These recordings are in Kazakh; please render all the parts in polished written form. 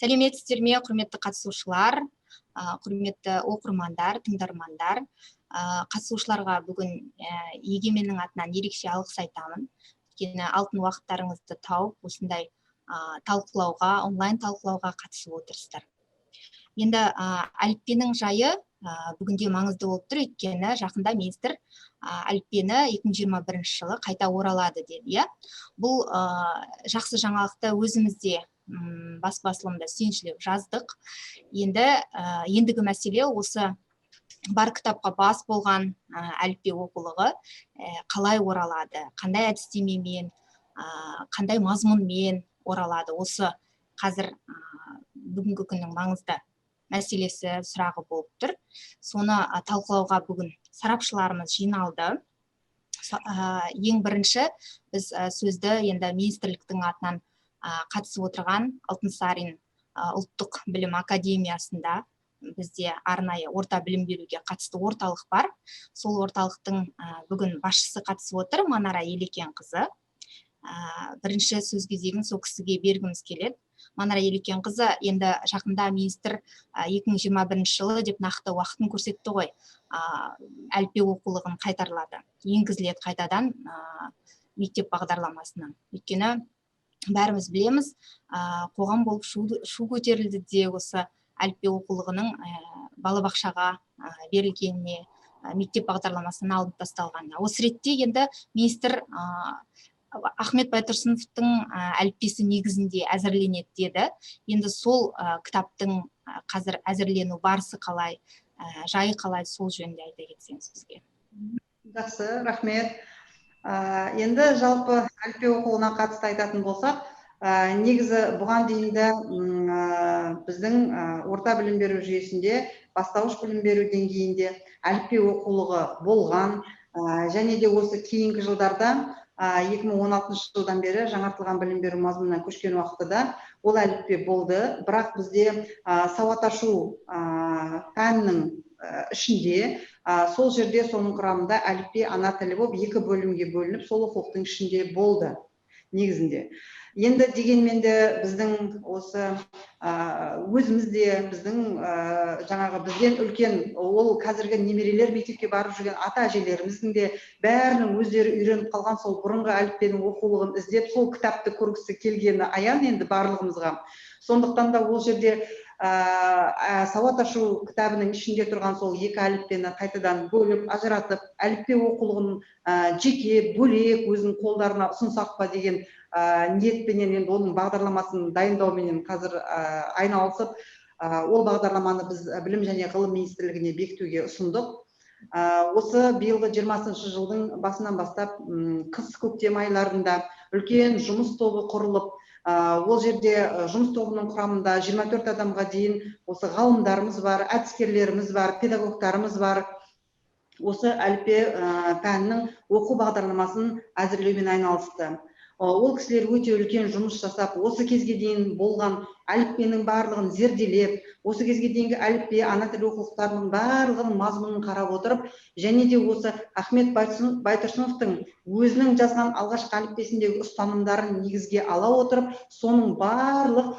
Сәлеметсіздер ме, құрметті қатысушылар, құрметті оқырмандар, тыңдармандар. Қатысушыларға бүгін егеменнің атынан ерекше алғыс айтамын. Өйткені алтын уақыттарыңызды тауып, осындай талқылауға, онлайн талқылауға қатысып отырсыздар. Енді әліппенің жайы бүгінде маңызды болып тұр, өйткені жақында министр әліппені 2021 жылы қайта оралады деді. Бұл жақсы жаңалықты өзімізде бас басылымда сүйіншілеп жаздық. Ендігі мәселе осы бар кітапқа бас болған әліппе оқулығы қалай оралады, қандай әдістемемен, қандай мазмұнмен оралады. Осы қазір бүгінгі күннің маңызды мәселесі, сұрағы болып тұр. Соны талқылауға бүгін сарапшыларымыз жиналды. Ең бірінші біз сөзді енді министрліктің атынан қатысып отырған Алтынсарин ұлттық білім академиясында бізде арнайы орта білім беруге қатысты орталық бар. Сол орталықтың бүгін басшысы қатысып отыр, Манара Елекенқызы. Бірінші сөз кезегін сол кісіге бергіміз келеді. Манара Елекенқызы, енді жақында министр 2021 жылы деп нақты уақытын көрсетті ғой, әліппе оқулығын қайтарылады, енгізіледі қайтадан мектеп бағдарламасынан. Өйткені бәріміз білеміз, қоғам болып шу көтерілді де осы әліппе оқулығының балабақшаға берілгеніне, мектеп бағдарламасынан алынып тасталғанына. Осы ретте енді министр Ахмет Байтұрсыновтың әліппесі негізінде әзірленеді деді. Енді сол кітаптың қазір әзірлену барысы қалай, жайы қалай, сол жөнінде айта кетсеңіз бізге. Жақсы, рахмет. Енді жалпы әліппе оқулығына қатысты айтатын болсақ, негізі бұған дейінгі біздің орта білім беру жүйесінде, бастауыш білім беру деңгейінде әліппе оқулығы болған, және де осы кейінгі жылдарда 2016 жылдан бері жаңартылған білім беру мазмұнына көшкен уақытта ол әліппе болды. Бірақ бізде сауат ашу пәнінің ішінде, сол жерде соның құрамында әліппе ана тілі болып екі бөлімге бөлініп, сол оқулықтың ішінде болды негізінде. Енді дегенмен де біздің осы өзімізде, біздің бізден үлкен, ол қазіргі немерелер мектепке барып жүрген ата-әжелеріміздің де бәрінің өздері үйреніп қалған сол бұрынғы әліппенің оқулығын іздеп, сол кітапты көргісі келгені аян енді барлығымызға. Сондықтан да ол жерде сауат ашу кітабының ішінде тұрған сол екі әліппені қайтадан бөліп, ажыратып, әліппе оқулығын жеке, бөлек өзінің қолдарына ұсынсақ па деген ниетпенен енді оның бағдарламасын дайындауменен қазір айналысып, ол бағдарламаны біз Білім және ғылым министрлігіне бекітуге ұсындық. Осы биылғы 20 жылдың басынан бастап қыс-көктем айларында үлкен жұмыс тобы құрылып, ол жерде жұмыс тобының құрамында 24 адамға дейін осы ғалымдарымыз бар, әдіскерлеріміз бар, педагогтарымыз бар. Осы әліппе пәнінің оқу бағдарламасын әзірлеумен айналысты. Ол кісілер өте үлкен жұмыс жасап, осы кезге дейін болған әліппенің барлығын зерделеп, осы кезге дейінгі әліппе, ана тілі оқулықтарының барлығын мазмұнын қарап отырып, және де осы Ахмет Байтұрсыновтың өзінің жазған алғашқы әліппесіндегі ұстанымдарын негізге ала отырып, соның барлық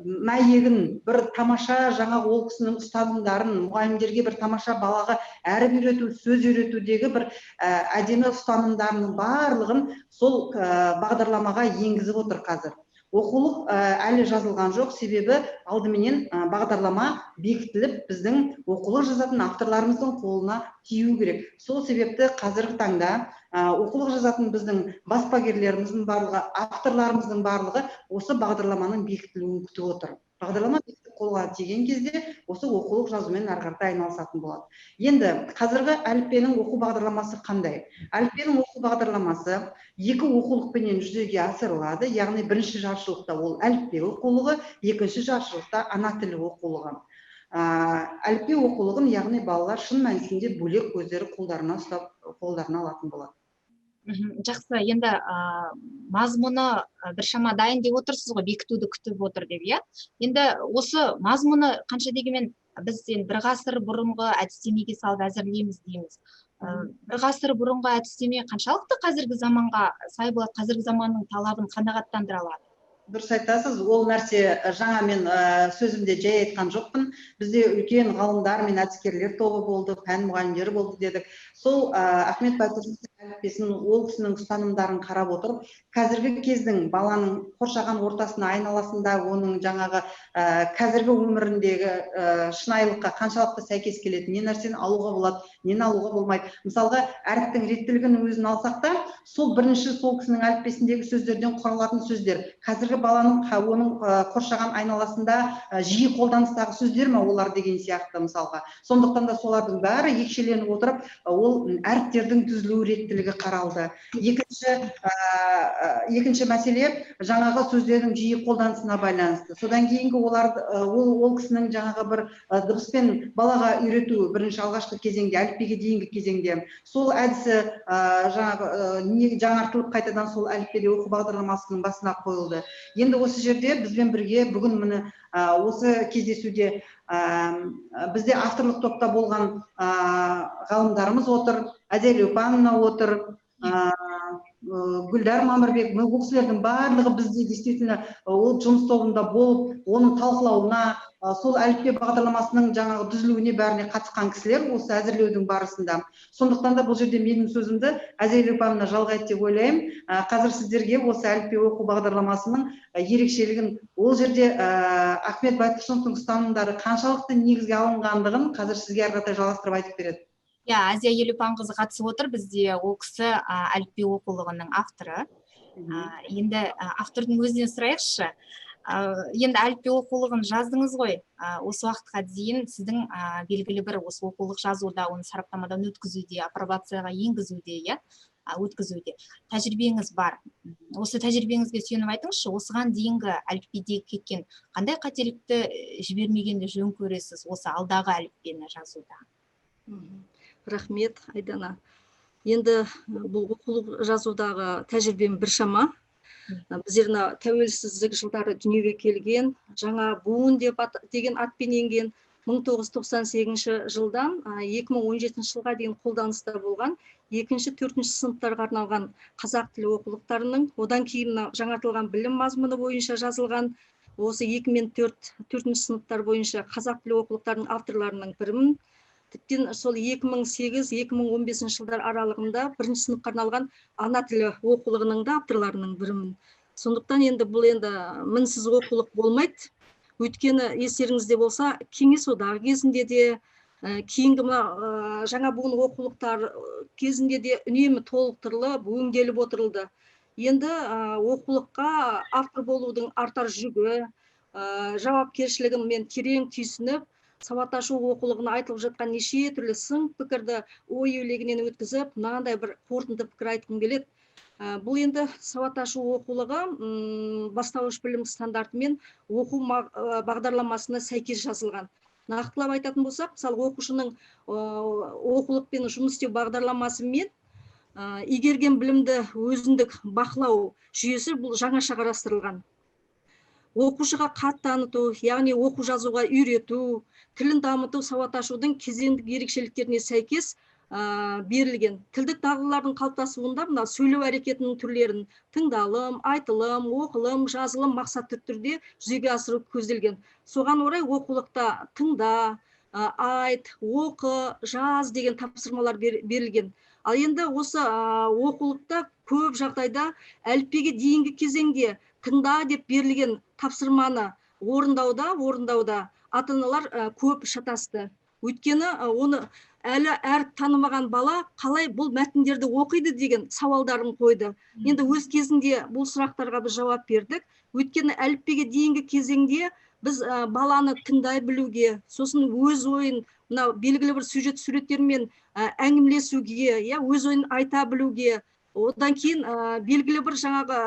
мәйегін, бір тамаша жаңа ол кісінің ұстанымдарын, мұғалімдерге бір тамаша балаға әріп үйрету, сөз үйретудегі бір әдемі ұстанымдарының барлығын сол бағдарламаға енгізіп отыр қазір. Оқулық әлі жазылған жоқ, себебі алдыменен бағдарлама бекітіліп, біздің оқулық жазатын авторларымыздың қолына тию керек. Сол себепті қазіргі таңда оқулық жазатын біздің баспагерлеріміздің барлығы, авторларымыздың барлығы осы бағдарламаның бекітілуін күтіп отыр. Бағдарлама қолға тиген кезде осы оқулық жазумен ары қарата айналысатын болады. Енді қазіргі әліппенің оқу бағдарламасы қандай? Әліппенің оқу бағдарламасы екі оқулықпенен жүзеге асырылады, яғни бірінші жаршылықта ол әліппе оқулығы, екінші жаршылықта ана тілі оқулығы. Әліппе оқулығын, яғни балалар шын мәнісінде бөлек өздері қолдарына ұстап, қолдарына алатын болады. Жақсы, енді мазмұны біршама дайын деп отырсыз ғой, бекітуді күтіп отыр деп, Енді осы мазмұны қанша дегенмен біз бір ғасыр бұрынғы әдістемеге салып әзірлейміз дейміз. Бір ғасыр бұрынғы әдістеме қаншалықты қазіргі заманға сай болады, қазіргі заманның талабын қанағаттандыра алады? Дұрыс айтасыз, ол нәрсе жаңа мен сөзімде жай айтқан жоқпын. Бізде үлкен ғалымдар мен әдіскерлер тобы болды, пән мұғалімдері болды дедік. Сол Ахмет Байтұрсыновтың әліппесін, ол кісінің ұстанымдарын қарап отырып, қазіргі кездің баланың қоршаған ортасына, айналасында, оның жаңағы қазіргі өміріндегі шынайылыққа қаншалықты сәйкес келеді, не нәрсені алуға болады, нені алуға болмайды. Мысалға, әріптің реттілігін өзін алсақ та, сол бірінші сол кісінің әліппесіндегі сөздерден құралатын сөздер қазіргі баланың оның қоршаған айналасында жиі қолданыстағы сөздер ме олар деген сияқты мысалға. Сондықтан да солардың бәрі екшеленіп отырып, ол әріптердің түзілу реттілігі қаралды. Екінші мәселе жаңағы сөздердің жиі қолданысына байланысты. Содан кейінгі ол кісінің жаңағы бір дыбыспен балаға үйрету бірінші алғашқы кезеңде, әліпбиге дейінгі кезеңде сол әдісі жаңартылып қайтадан сол әліппеде оқу бағдарламасының басына қойылды. Енді осы жерде бізбен бірге бүгін міне осы кездесуде бізде авторлық топта болған ғалымдарымыз отыр, Әзел Еупановна отыр, Гүлдар Мамырбек, бұл кісілердің барлығы бізде действительно ол жұмыс тобында болып, оның талқылауына, сол әліппе бағдарламасының жаңағы түзілуіне бәріне қатысқан кісілер осы әзірлеудің барысында. Сондықтан да бұл жерде менің сөзімді Әзел Еупановна жалғайды деп ойлаймын. Қазір сіздерге осы әліппе оқу бағдарламасының ерекшелігін, ол жерде Ахмет Байтұрсыновтың ұстанымдары қаншалықты негізге алынғандығын қазір сізге ары қаратай жалғастырып айтып береді. Азия Елупанқызы қатысып отыр, бізде ол кісі әліппе оқулығының авторы. Енді автордың өзінен сұрайықшы. Енді әліппе оқулығын жаздыңыз ғой, осы уақытқа дейін сіздің белгілі бір осы оқулық жазуда, оны сараптамадан өткізуде, апробацияға енгізуде, өткізуде тәжірибеңіз бар. Осы тәжірибеңізге сүйеніп айтыңызшы, осыған дейінгі әліппедегі кеткен қандай қателікті жібермегенді жөн көресіз осы алдағы әліппені жазуда? Рахмет, Айдана. Енді бұл оқулық жазудағы тәжірибем біршама. Біздердің тәуелсіздік жылдары дүниеге келген, жаңа буын деген атпен енген 1998 жылдан 2017 жылға дейін қолданыста болған 2-4 сыныптарға арналған қазақ тілі оқулықтарының, одан кейін жаңартылған білім мазмұны бойынша жазылған осы 2-4 сыныптар бойынша қазақ тілі оқулықтарының авторларының бірімін. Тіптен сол 2008-2015 жылдар аралығында бірінші сыныпқа арналған ана тілі оқулығының да авторларының бірімін. Сондықтан енді бұл енді мінсіз оқулық болмайды. Өйткені естеріңізде болса, кеңес одағы кезінде де, кейінгі жаңа буын оқулықтар кезінде де үнемі толықтырылып, өңделіп отырылды. Енді оқулыққа автор болудың артар жүгі, жауапкершілігімен терең түйсініп, сауат ашу оқулығына айтылып жатқан неше түрлі сын пікірді ой елегінен өткізіп, мынандай бір қорытынды пікір айтқым келеді. Бұл енді сауат ашу оқулығы бастауыш білім стандартымен оқу бағдарламасына сәйкес жазылған. Нақтылап айтатын болсақ, мысалы оқушының оқулықпен жұмыс істеу бағдарламасы мен игерген білімді өзіндік бақылау жүйесі бұл жаңаша қарастырылған. Оқушыға хат таныту, яғни оқу жазуға үйрету, тілін дамыту сауат ашудың кезеңдік ерекшеліктеріне сәйкес берілген. Тілдік дағдылардың қалыптасуында мына сөйлеу әрекетінің түрлерін тыңдалым, айтылым, оқылым, жазылым мақсатты түрде жүзеге асыру көзделген. Соған орай оқулықта тыңда, айт, оқы, жаз деген тапсырмалар берілген. Ал енді осы оқулықта көп жағдайда әліппеге дейінгі кезеңде тыңда деп берілген тапсырманы орындауда ата-аналар көп шатасты. Өйткені оны әлі әріп танымаған бала қалай бұл мәтіндерді оқиды деген сауалдарын қойды. Енді өз кезінде бұл сұрақтарға біз жауап бердік. Өйткені әліппеге дейінгі кезеңде біз баланы тыңдай білуге, сосын өз ойын белгілі бір сюжет суреттермен әңгімелесуге, өз ойын айта білуге, одан кейін белгілі бір жаңағы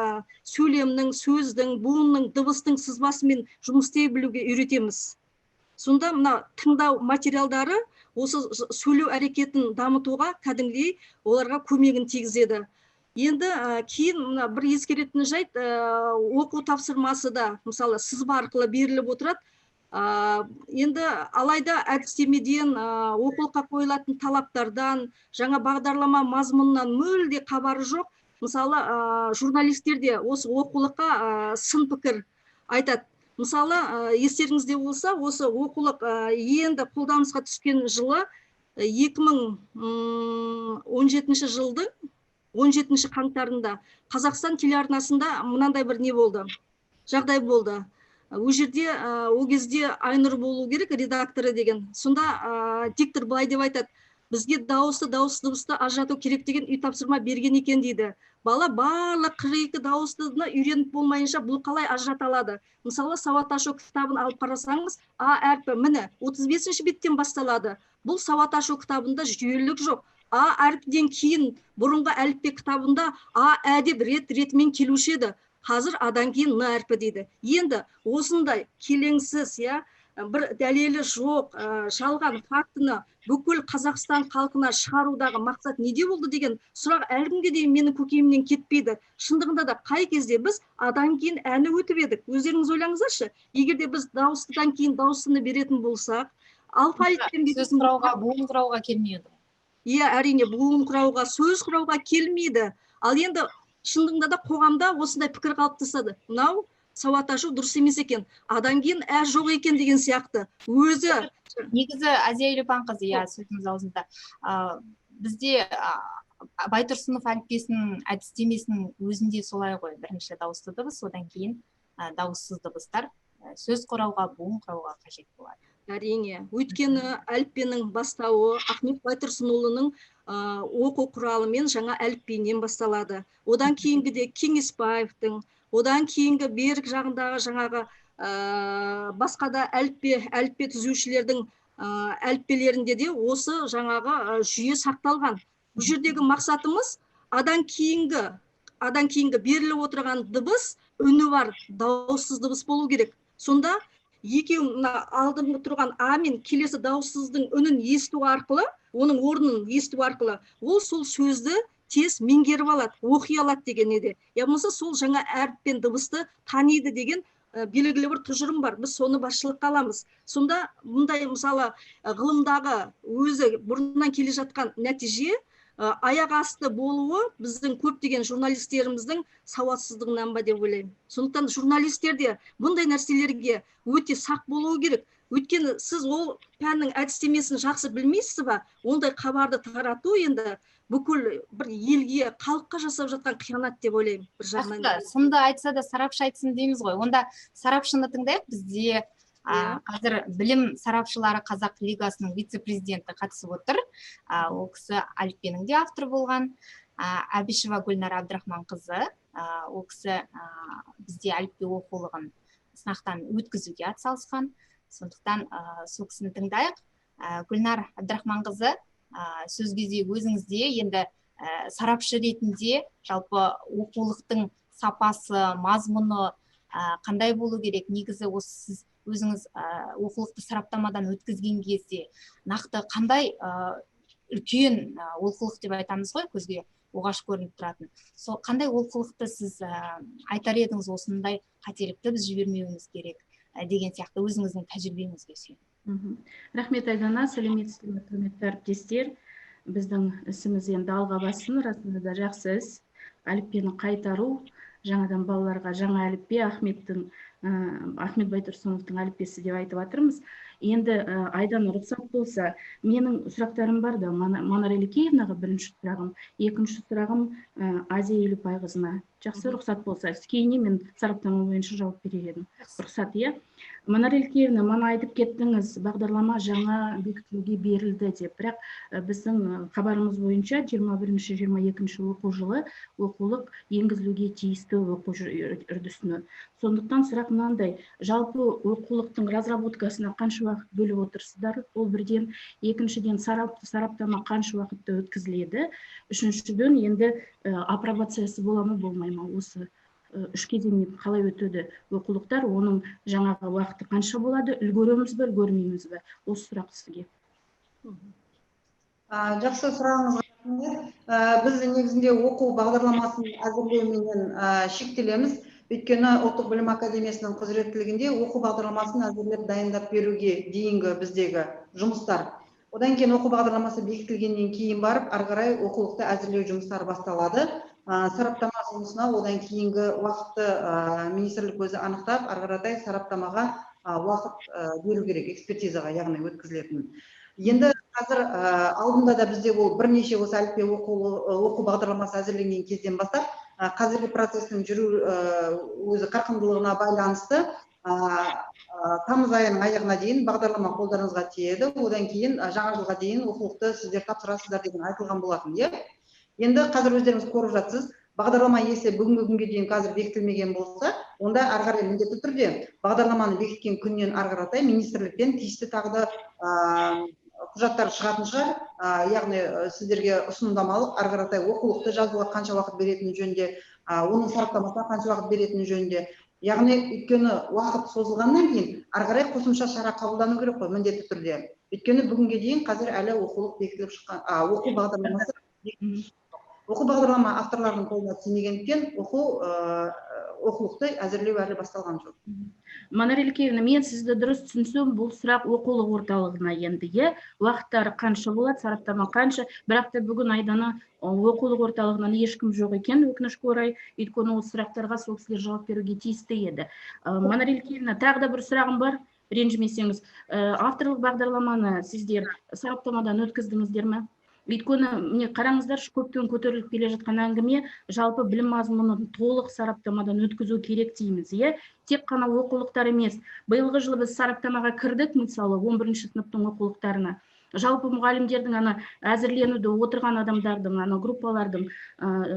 сөйлемнің, сөздің, буынның, дыбыстың сызбасымен жұмыс істей білуге үйретеміз. Сонда тыңдау материалдары осы сөйлеу әрекетін дамытуға кәдімгідей оларға көмегін тигізеді. Енді кейін бір ескеретін жайт, оқу тапсырмасы да мысалы сызба арқылы беріліп отырады. Енді алайда әдістемеден, оқулыққа қойылатын талаптардан, жаңа бағдарлама мазмұнынан мүлде хабары жоқ мысалы журналистер де осы оқулыққа сын пікір айтады. Мысалы естеріңізде болса, осы оқулық енді қолданысқа түскен жылы 2017 жылдың 17 қаңтарында Қазақстан телеарнасында мынандай бір не болды, жағдай болды. Ол жерде ол кезде Айнұр болу керек, редакторы деген. Сонда диктор былай деп айтады: бізге дауысты дыбысты ажырату керек деген үй тапсырма берген екен дейді. Бала барлық 42 дауыстыны үйреніп болмайынша бұл қалай ажырата алады? Мысалы, сауат ашу кітабын алып қарасаңыз, А әрпі міне 35 беттен басталады. Бұл сауат ашу кітабында жүйелілік жоқ. А әрпіден кейін бұрынғы әліппе кітабында А деп ретімен келуші еді. Қазір адан кейін Н әрпі дейді. Енді осындай келеңсіз, бір дәлелі жоқ, жалған фактіні бүкіл Қазақстан халқына шығарудағы мақсат неде болды деген сұрақ әлі күнге дейін менің көкейімнен кетпейді. Шындығында да қай кезде біз адан кейін әні өтіп едік? Өздеріңіз ойлаңыздаршы, егер де біз дауыстыдан кейін дауыстыны беретін болсақ, алфавиттен сөз құрауға, буын құрауға келмейді. Әрине, буын құрауға, сөз құрауға келмейді. Ал енді шындығында да қоғамда осындай пікір қалыптасады. Мынау сауат ашу дұрыс емес екен, адан кейін жоқ екен деген сияқты. Өзі негізі Азия Елепанқызы, сөзіңіз аузында. Бізде Байтұрсынов әліппесінің әдістемесінің өзінде солай ғой. Бірінші дауысты дыбыс, одан кейін дауыссыз дыбыстар сөз құрауға, буын құрауға қажет болады. Әрине, өйткені әліппенің бастауы Ахмет Байтұрсынұлының оқу құралымен жаңа әліпбиінен басталады. Одан кейінгі де Кеңесбаевтың, одан кейінгі берік жағындағы жаңағы басқа да әліппе түзушілердің әліппелерінде де осы жаңағы жүйе сақталған. Бұл жердегі мақсатымыз адан кейінгі беріліп отырған дыбыс, үні бар, дауыссыз дыбыс болу керек. Сонда екеуі алдыңғы тұрған А мен келесі дауыссыздың үнін есту арқылы, оның орнын есту арқылы, ол сол сөзді тез меңгеріп алады, оқи алады деген еді. Болмаса сол жаңа әріппен дыбысты таниды деген белгілі бір тұжырым бар. Біз соны басшылыққа аламыз. Сонда мұндай мысалы ғылымдағы өзі бұрыннан келе жатқан нәтиже аяқ асты болуы біздің көптеген журналистеріміздің сауатсыздығынан ба деп ойлаймын. Сондықтан журналистер де бұндай нәрселерге өте сақ болуы керек. Өйткені сіз ол пәннің әдістемесін жақсы білмейсіз ба, ондай хабарды тарату енді бүкіл бір елге, халыққа жасап жатқан қиянат деп ойлаймын. Бір жағынан. Сынды айтса да сарапшы айтсын дейміз ғой. Онда сарапшыны тыңдайық. Бізде қазір білім сарапшылары Қазақ лигасының вице-президенті қатысып отыр. Ол кісі әліппенің де авторы болған. Әбішева Гүлнар Абдрахманқызы. Ол кісі бізде әліппе оқулығын сынақтан өткізуге атсалысқан. Сондықтан сол кісіні тыңдайық. Гүлнар Абдрахманқызы, сөз кезегі өзіңізде, енді сарапшы ретінде жалпы оқулықтың сапасы, мазмұны қандай болу керек? Негізі осы сіз өзіңіз оқулықты сараптамадан өткізген кезде нақты қандай үлкен оқулық деп айтамыз ғой, көзге оғаш көрініп тұратын. Сол қандай оқулықты сіз айтар едіңіз, осындай қателікті біз жібермеуіміз керек деген сияқты өзіңіздің тәжірибеңізге сүйеніп. Рахмет Айдана, сәлеметсіздер ме, құрметті әріптестер. Біздің ісіміз енді алға бассын, расында да жақсы іс. Әліппені қайтару, жаңадан балаларға жаңа әліппе, Ахмет Байтұрсыновтың әліппесі деп айтып жатырмыз. Енді Айдана рұқсат болса, менің сұрақтарым бар да, Манар Елекеевнаға бірінші сұрағым, екінші сұрағым Азия Елепайқызына. Жақсы, рұқсат болса, кейіннен мен сараптама бойынша жауап берер едім. Рұқсат, Манар Елекеевна, мана айтып кеттіңіз, бағдарлама жаңа бекітілуге берілді деп. Бірақ біздің хабарымыз бойынша 21-22 оқу жылы оқулық енгізілуге тиісті оқу үрдісіне. Сондықтан сұрақ мынандай, жалпы оқулықтың разработкасына қанша уақыт бөліп отырсыздар? Ол бірден, екіншіден сараптама қанша уақытта өткізіледі? Үшіншіден, енді апробациясы бола ма, болмай ма? Осы үш кезеңнен қалай өтеді оқулықтар, оның жаңағы уақыты қанша болады? Үлгереміз бе, үлгермейміз бе? Осы сұрақ сізге. Жақсы, сұрағыңызға рахмет. Біз негізінде оқу бағдарламасын әзірлеумен шектелеміз. Өйткені Ұлттық білім академиясының құзыреттілігінде оқу бағдарламасын әзірлеп дайындап беруге дейінгі біздегі жұмыстар. Одан кейін оқу бағдарламасы бекітілгеннен кейін барып, ары қарай оқулықты әзірлеу жұмыстары басталады. сараптама жұмысына одан кейінгі уақытты министрлік өзі анықтап, ары қаратай сараптамаға уақыт беру керек, экспертизаға, яғни өткізілетін. Енді қазір алдында да бізде ол бірнеше осы әліппе оқу бағдарламасы әзірленген кезден бастап, қазіргі процестің жүру өзі қарқындылығына байланысты тамыз айының аяғына дейін бағдарлама қолдарыңызға тиеді, одан кейін жаңа жылға дейін оқулықты сіздер тапсырасыздар деген айтылған болатын, иә? Енді қазір өздеріңіз көріп жатсыз, бағдарлама есе бүгінгі күнге дейін қазір бекітілмеген болса, онда ары қарай міндетті түрде бағдарламаны бекіткен күннен ары қаратай министрліктен тиісті тағы да құжаттар шығатын шығар, яғни сіздерге ұсынымдамалық ары қаратай оқулықты жазуға қанша уақыт беретіні жөнінде, оның сараптамасына қанша уақыт беретіні жөнінде. Яғни өйткені уақыт созылғаннан кейін ары қарай қосымша шара қабылдану керек қой міндетті түрде. Өйткені бүгінге дейін қазір әлі оқулық бекітіліп шыққан, оқу бағдарламасы оқу бағдарлама авторларының қолына тимегендіктен оқулықты әзірлеу әлі басталған жоқ. Манар Илкеевна, мен сізді дұрыс түсінсем, бұл сұрақ оқулық орталығына енді, е? Уақыттары қанша болады, сараптама қанша, бірақ та бүгін Айдана оқулық орталығынан ешкім жоқ екен, өкінішке орай, өйткені осы сұрақтарға сол кісілер жауап беруге тиісті еді. Манар Илкеевна, тағы да бір сұрағым бар, ренжімесеңіз. Авторлық бағдарламаны сіздер сараптамадан өткіздіңіздер ме? Өйткені, міне қараңыздар, көптен көтеріліп келе жатқан әңгіме, жалпы білім мазмұнын толық сараптамадан өткізу керек дейміз, е? Тек қана оқулықтар емес. Биылғы жылы біз сараптамаға кірдік, мысалы, 11-ші сыныптың оқулықтарына. Жалпы мұғалімдердің әзірленуді отырған адамдардың, группалардың,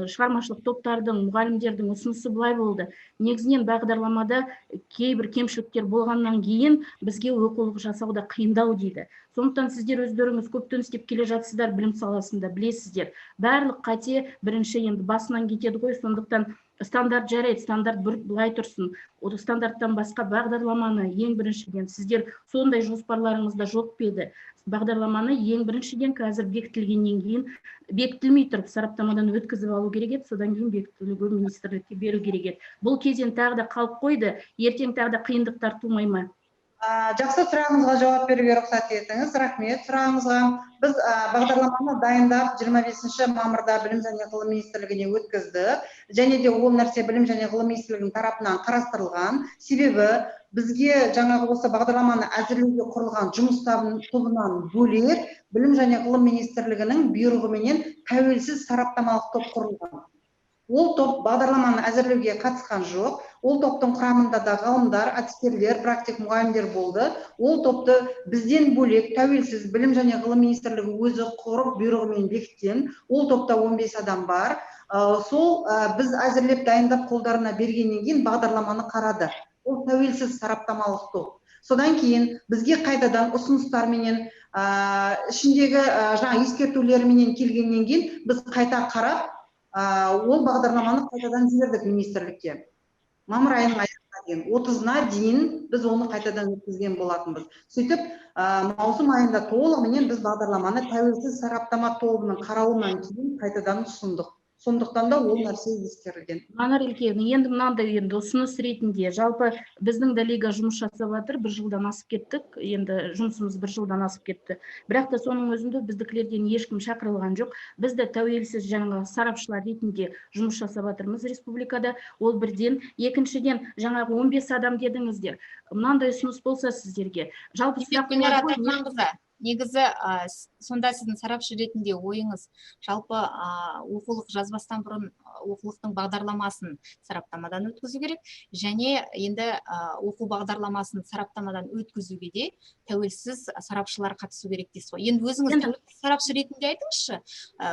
шығармашылық топтардың, мұғалімдердің ұсынысы былай болды. Негізінен бағдарламада кейбір кемшіліктер болғаннан кейін бізге оқулық жасауда қиындау дейді. Сондықтан сіздер өздеріңіз көптен істеп келе жатсыздар білім саласында, білесіздер. Барлық қате бірінші енді басынан кетеді ғой, сондықтан стандарт жарайды, стандарт былай тұрсын. Ол стандарттан басқа бағдарламаны ең біріншіден сіздер сондай жоспарларыңызда жоқ пе еді? Бағдарламаны ең біріншіден қазір бекітілгеннен кейін бекітілмей тұрып сараптамадан өткізіп алу керек еді, содан кейін бекітілуге министрлікке беру керек еді. Бұл кезең тағы да қалып қойды, ертең тағы да қиындықтар тумай ма? Жақсы, сұрағыңызға жауап беруге рұқсат етіңіз. Рахмет сұрағыңызға. Біз бағдарламаны дайындап 25 мамырда білім және ғылым министрлігіне өткіздік. Және де ол нәрсе білім және ғылым министрлігінің тарапынан қарастырылған. Себебі бізге жаңағы осы бағдарламаны әзірлеуге құрылған жұмыс тобынан бөлек білім және ғылым министрлігінің бұйрығыменен тәуелсіз сараптамалық топ құрылған. Ол топ бағдарламаны әзірлеуге қатысқан жоқ. Ол топтың құрамында да ғалымдар, әдіскерлер, практик мұғалімдер болды. Ол топты бізден бөлек тәуелсіз білім және ғылым министрлігі өзі құрып бұйрығымен бекіткен. Ол топта 15 адам бар. Сол біз әзірлеп дайындап қолдарына бергеннен кейін бағдарламаны қарады. Ол тәуелсіз сараптамалық топ. Содан кейін бізге қайтадан ұсыныстарменен, ішіндегі жаңа ескертулерменен келгеннен кейін біз қайта қарап ол бағдарламаны қайтадан жібердік министрлікке. Мамыр айының аяғына дейін, 30-на дейін біз оны қайтадан өткізген болатынбыз. Сөйтіп, маусым айында толығымен біз бағдарламаны тәуелсіз сараптама тобының қарауынан кейін қайтадан ұсындық. Сондықтан да ол нәрсе ескерілген. Манар Илкеевна, енді мынандай енді ұсыныс ретінде, жалпы біздің де лига жұмыс жасап жатыр, 1 жылдан асып кеттік, енді жұмысымыз 1 жылдан асып кетті. Бірақ та соның өзінде біздікілерден ешкім шақырылған жоқ. Біз де тәуелсіз жаңағы сарапшылар ретінде жұмыс жасап жатырмыз республикада. Ол бірден, екіншіден жаңағы 15 адам дедіңіздер. Мынандай ұсыныс болса сіздерге. Жалпы негізі сонда сіздің сарапшы ретінде ойыңыз жалпы оқулық жазбастан бұрын оқулықтың бағдарламасын сараптамадан өткізу керек, және енді оқу бағдарламасын сараптамадан өткізуге де тәуелсіз сарапшылар қатысу керек дейсіз ғой. Енді өзіңіз сарапшы ретінде айтыңызшы,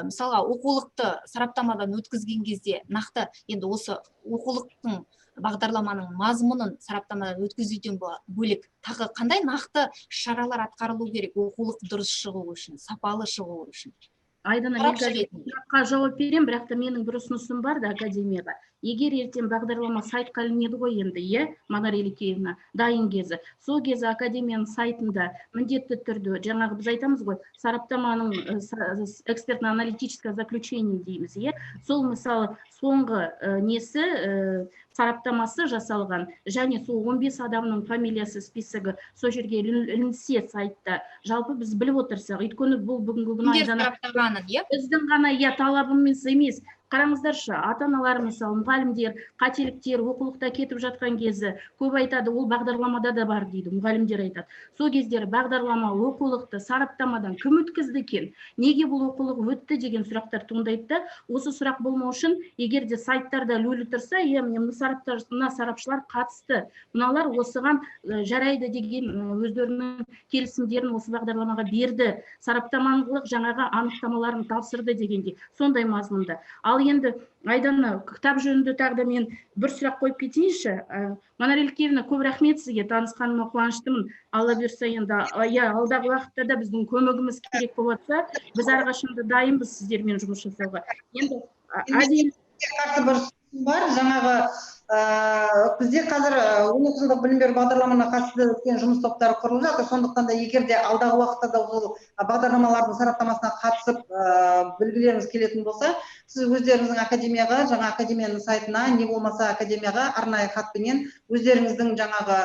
мысалға оқулықты сараптамадан өткізген кезде нақты енді осы оқулықтың бағдарламаның мазмұнын сараптамадан өткізуден бөлек тағы қандай нақты шаралар атқарылу керек оқулық дұрыс шығу үшін, сапалы шығу үшін? Айдана, мен сұраққа жауап берем, бірақ та менің бір ұсынысым бар да академияға. Егер ертең бағдарлама сайтқа ілінеді ғой енді, Манар Илкеевна, дайын кезі. Сол кезі академияның сайтында міндетті түрде, жаңағы біз айтамыз ғой, сараптаманың экспертно-аналитическое заключение дейміз, сол мысалы соңғы несі сараптамасы жасалған, және сол 15 адамның фамилиясы списогі сол жерге ілінсе сайтта, жалпы біз біліп отырсақ, өйткені бұл бүгінгі күні Айдана біздің ғана талабымыз емес, Қараңыздаршы, ата-аналар мысалы, мұғалімдер қателіктер оқулықта кетіп жатқан кезі көп айтады, ол бағдарламада да бар дейді, мұғалімдер айтады. Сол кездері бағдарлама оқулықты сараптамадан кім өткізді екен, неге бұл оқулық өтті деген сұрақтар туындайды да, осы сұрақ болмау үшін, егер де сайттарда лөлі тұрса, мына сарапшылар қатысты, мыналар осыған жарайды деген өздерінің келісімдерін осы бағдарламаға берді, сараптамалық жаңағы анықтамаларын тапсырды дегенде, сондай мазмұнда. Ал енді Айдана, кітап жөнінде тағы да мен бір сұрақ қойып кетейінші. Манар Илкеевна, көп рахмет сізге, танысқаныма қуаныштымын. Алла бұйырса енді, алдағы уақытта да біздің көмегіміз керек болса, біз әрқашанда дайынбыз сіздермен жұмыс жасауға. Енді қарсы бір бар, жаңағы бізде қазір 12 жылдық білім беру бағдарламасына қатысты өткен жұмыс топтары құрылып жатыр. Сондықтан да егер де алдағы уақытта да ол бағдарламалардың сараптамасына қатысып білгілеріңіз келетін болса, сіз өздеріңіздің академияға, жаңа академияның сайтына, не болмаса академияға арнайы хатпенен өздеріңіздің жаңағы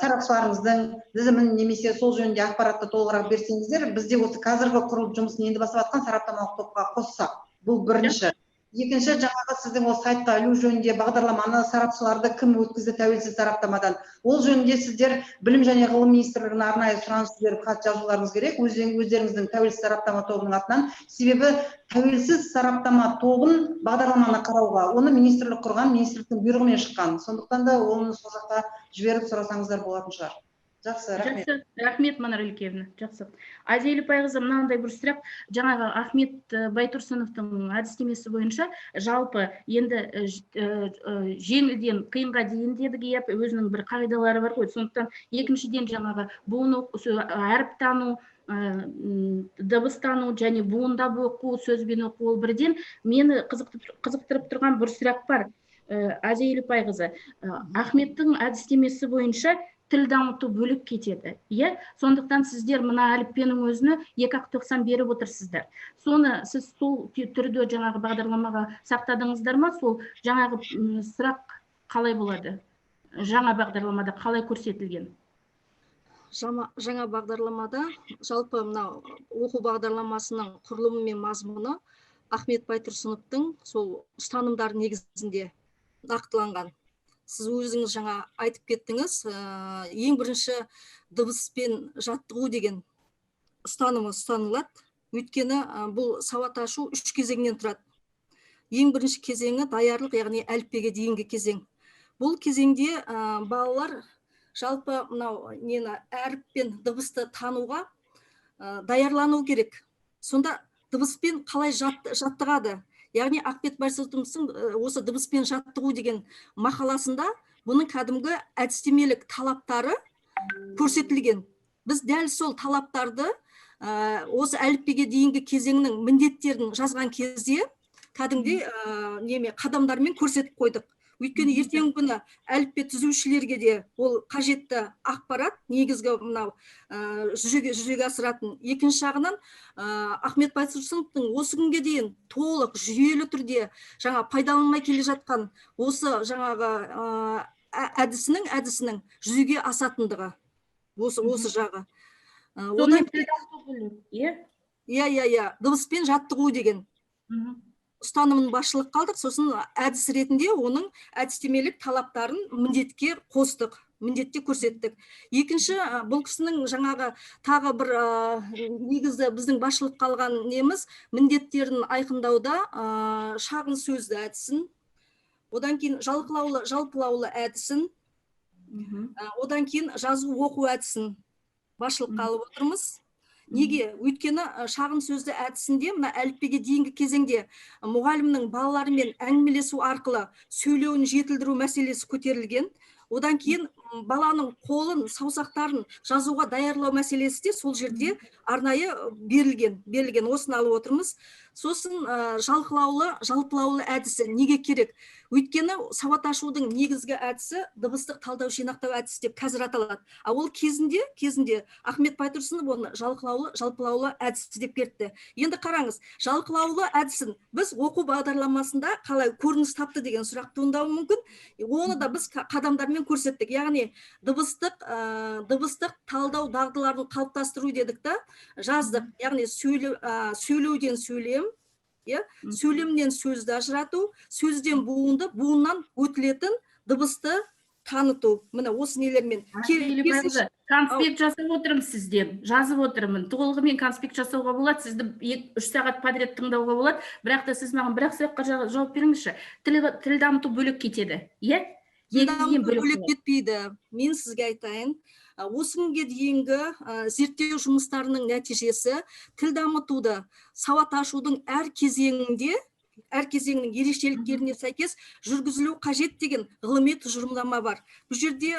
сарапшыларыңыздың тізімін немесе сол жөнінде ақпаратты толығырақ берсеңіздер, бізде осы қазіргі құрылып жұмысын енді бастап жатқан сараптамалық топқа қоссақ. Бұл бірінші. Екінші, жаңағы сіздің ол сайтқа ілу жөнінде бағдарламаны, сарапшыларды кім өткізді тәуелсіз сараптамадан. Ол жөнінде сіздер білім және ғылым министрлігіне арнайы сұраныс беріп хат жазуларыңыз керек, өздеріңіздің тәуелсіз сараптама тобының атынан. Себебі тәуелсіз сараптама тобын бағдарламаны қарауға, оны министрлік құрған, министрліктің бұйрығымен шыққан. Сондықтан да оны сол жаққа жіберіп сұрасаңыздар болатын шығар. Жақсы, рахмет. Рахмет, Манар Илкеевна. Жақсы. Азия Елпайқызы, мынандай бір сұрақ, жаңағы Ахмет Байтұрсыновтың әдістемесі бойынша жалпы енді жеңілден қиынға дейін дедік, өзінің бір қағидалары бар ғой. Сондықтан екіншіден жаңағы буын әріп тану, дыбыс тану және буындап оқу, сөзбен оқу ол бірден. Мені қызықтырып тұрған бір сұрақ бар. Азия Елпайқызы, Ахметтің әдістемесі бойынша тіл дамыту бөліп кетеді. Сондықтан сіздер мына әліппенің өзіне 2-ақ беріп отырсыздар. Соны сіз сол түрде жаңағы бағдарламаға сақтадыңыздар ма? Сол жаңағы сұрақ қалай болады? Жаңа бағдарламада қалай көрсетілген? Жаңа бағдарламада жалпы мына оқу бағдарламасының құрылымы мен мазмұны Ахмет Байтұрсыновтың сол ұстанымдар негізінде нақтыланған. Сіз өзіңіз жаңа айтып кеттіңіз, ең бірінші дыбыспен жаттығу деген ұстанылады. Өйткені бұл сауат ашу 3 кезеңнен тұрады. Ең бірінші кезеңі даярлық, яғни әліппеге дейінгі кезең. Бұл кезеңде балалар жалпы мынау әріп пен дыбысты тануға даярлану керек. Сонда дыбыспен қалай жаттығады? Яғни Ахмет Байтұрсыновтың осы дыбыспен жаттығу деген мақаласында бұның кәдімгі әдістемелік талаптары көрсетілген. Біз дәл сол талаптарды осы әліппеге дейінгі кезеңнің міндеттерін жазған кезде кәдімгі қадамдармен көрсетіп қойдық. Өйткені ертеңгі күні әліппе түзушілерге де ол қажетті ақпарат негізгі мынау жүзеге асыратын. Екінші жағынан Ахмет Байтұрсыновтың осы күнге дейін толық жүйелі түрде жаңа пайдаланылмай келе жатқан осы жаңағы әдісінің жүзеге асатындығы осы жағы. Дыбыспен жаттығу деген ұстанымын басшылық қалдық, сосын әдіс ретінде оның әдістемелік талаптарын міндетке қостық, міндетте көрсеттік. Екінші, бұл кісінің жаңағы тағы бір негізі біздің басшылық қалған неміз міндеттерін айқындауда шағын сөзді әдісін, одан кейін жалпылаулы әдісін, одан кейін жазу оқу әдісін басшылық қалып отырмыз. Неге? Өйткені шағын сөзді әдісінде мына әліппеге дейінгі кезеңде мұғалімнің балаларымен әңгімелесу арқылы сөйлеуін жетілдіру мәселесі көтерілген. Одан кейін баланың қолын, саусақтарын жазуға даярлау мәселесі де сол жерде арнайы берілген. Осыны алып отырмыз. Сосын жалпылаулы әдісі неге керек? Өйткені сауат ашудың негізгі әдісі дыбыстық талдау жинақтау әдісі деп қазір аталады. Ол кезінде Ахмет Байтұрсынов оны жалпылаулы әдісі деп кетті. Енді қараңыз, жалпылаулы әдісін біз оқу бағдарламасында қалай көрініс тапты деген сұрақ туындауы мүмкін. Оны да біз қадамдармен көрсеттік. Яғни дыбыстық талдау дағдыларын қалыптастыру дедік та, жаздық. Яғни сөйлеуден сөйлем, иә. Сөйлемнен сөзді ажырату, сөзден буынды, буыннан өтілетін дыбысты таныту. Міне осы нелермен. Конспект жасап отырмын сізден, жазып отырмын. Толығымен конспект жасауға болады, сізді 2-3 сағат подряд тыңдауға болады, бірақ та сіз маған бір-ақ сұраққа жауап беріңізші. Тіл дамыту бөлек кетеді, иә? Тіл дамыту бөлек кетпейді. Мен сізге айтайын. Осы күнге дейінгі зерттеу жұмыстарының нәтижесі тіл дамытуды сауат ашудың әр кезеңінің ерекшеліктеріне сәйкес жүргізілу қажет деген ғылыми тұжырымдама бар. Бұл жерде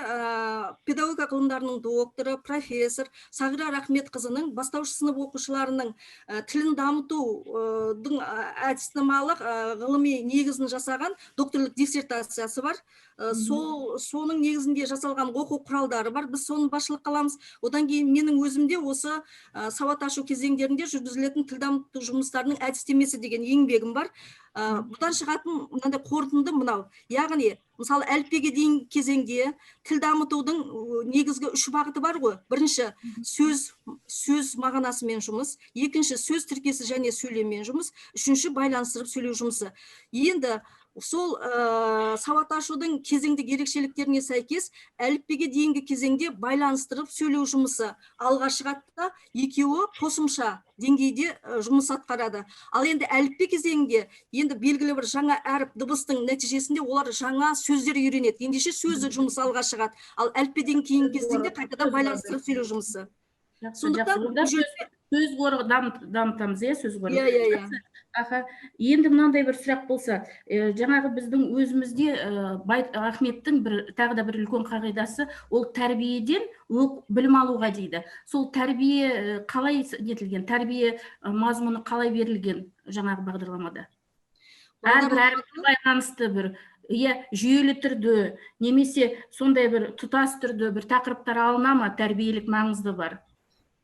педагогика ғылымдарының докторы, профессор Сағира Рахметқызының бастауыш сынып оқушыларының тілін дамытудың әдіснамалық ғылыми негізін жасаған докторлық диссертациясы бар. Соның негізінде жасалған оқу құралдары бар. Біз соны басшылық қыламыз. Одан кейін менің өзімде осы сауат ашу кезеңдерінде жүргізілетін тіл дамыту жұмыстарының әдістемесі деген еңбегім бар. Бұдан шығатын мынандай қорытынды мынау. Яғни, мысалы әліппеге дейін кезеңде тіл дамытудың негізгі 3 бағыты бар ғой. Бірінші сөз мағынасымен жұмыс, екінші сөз тіркесі және сөйлеммен жұмыс, үшінші байланыстырып сөйлеу жұмысы. Енді сол сауат ашудың кезеңдік ерекшеліктеріне сәйкес әліппеге дейінгі кезеңде байланыстырып сөйлеу жұмысы алға шығады да, екеуі қосымша деңгейде жұмыс атқарады. Ал енді әліппе кезеңінде енді белгілі бір жаңа әріп дыбыстың нәтижесінде олар жаңа сөздер үйренеді. Ендеше сөздік жұмыс алға шығады. Ал әліппеден кейінгі кезеңде қайтадан байланыстырып сөйлеу жұмысы. Сондықтан сөз қоры дамытамыз, иә, сөз қоры. Енді мынандай бір сұрақ болса, жаңағы біздің өзімізде Ахметтің тағы да бір үлкен қағидасы, ол тәрбиеден білім алуға дейді. Сол тәрбие қалай нетілген, тәрбие мазмұны қалай берілген жаңағы бағдарламада? Әрбір байланысты бір жүйелі түрде, немесе сондай бір тұтас түрде бір тақырыптар алына ма, тәрбиелік маңызды бар?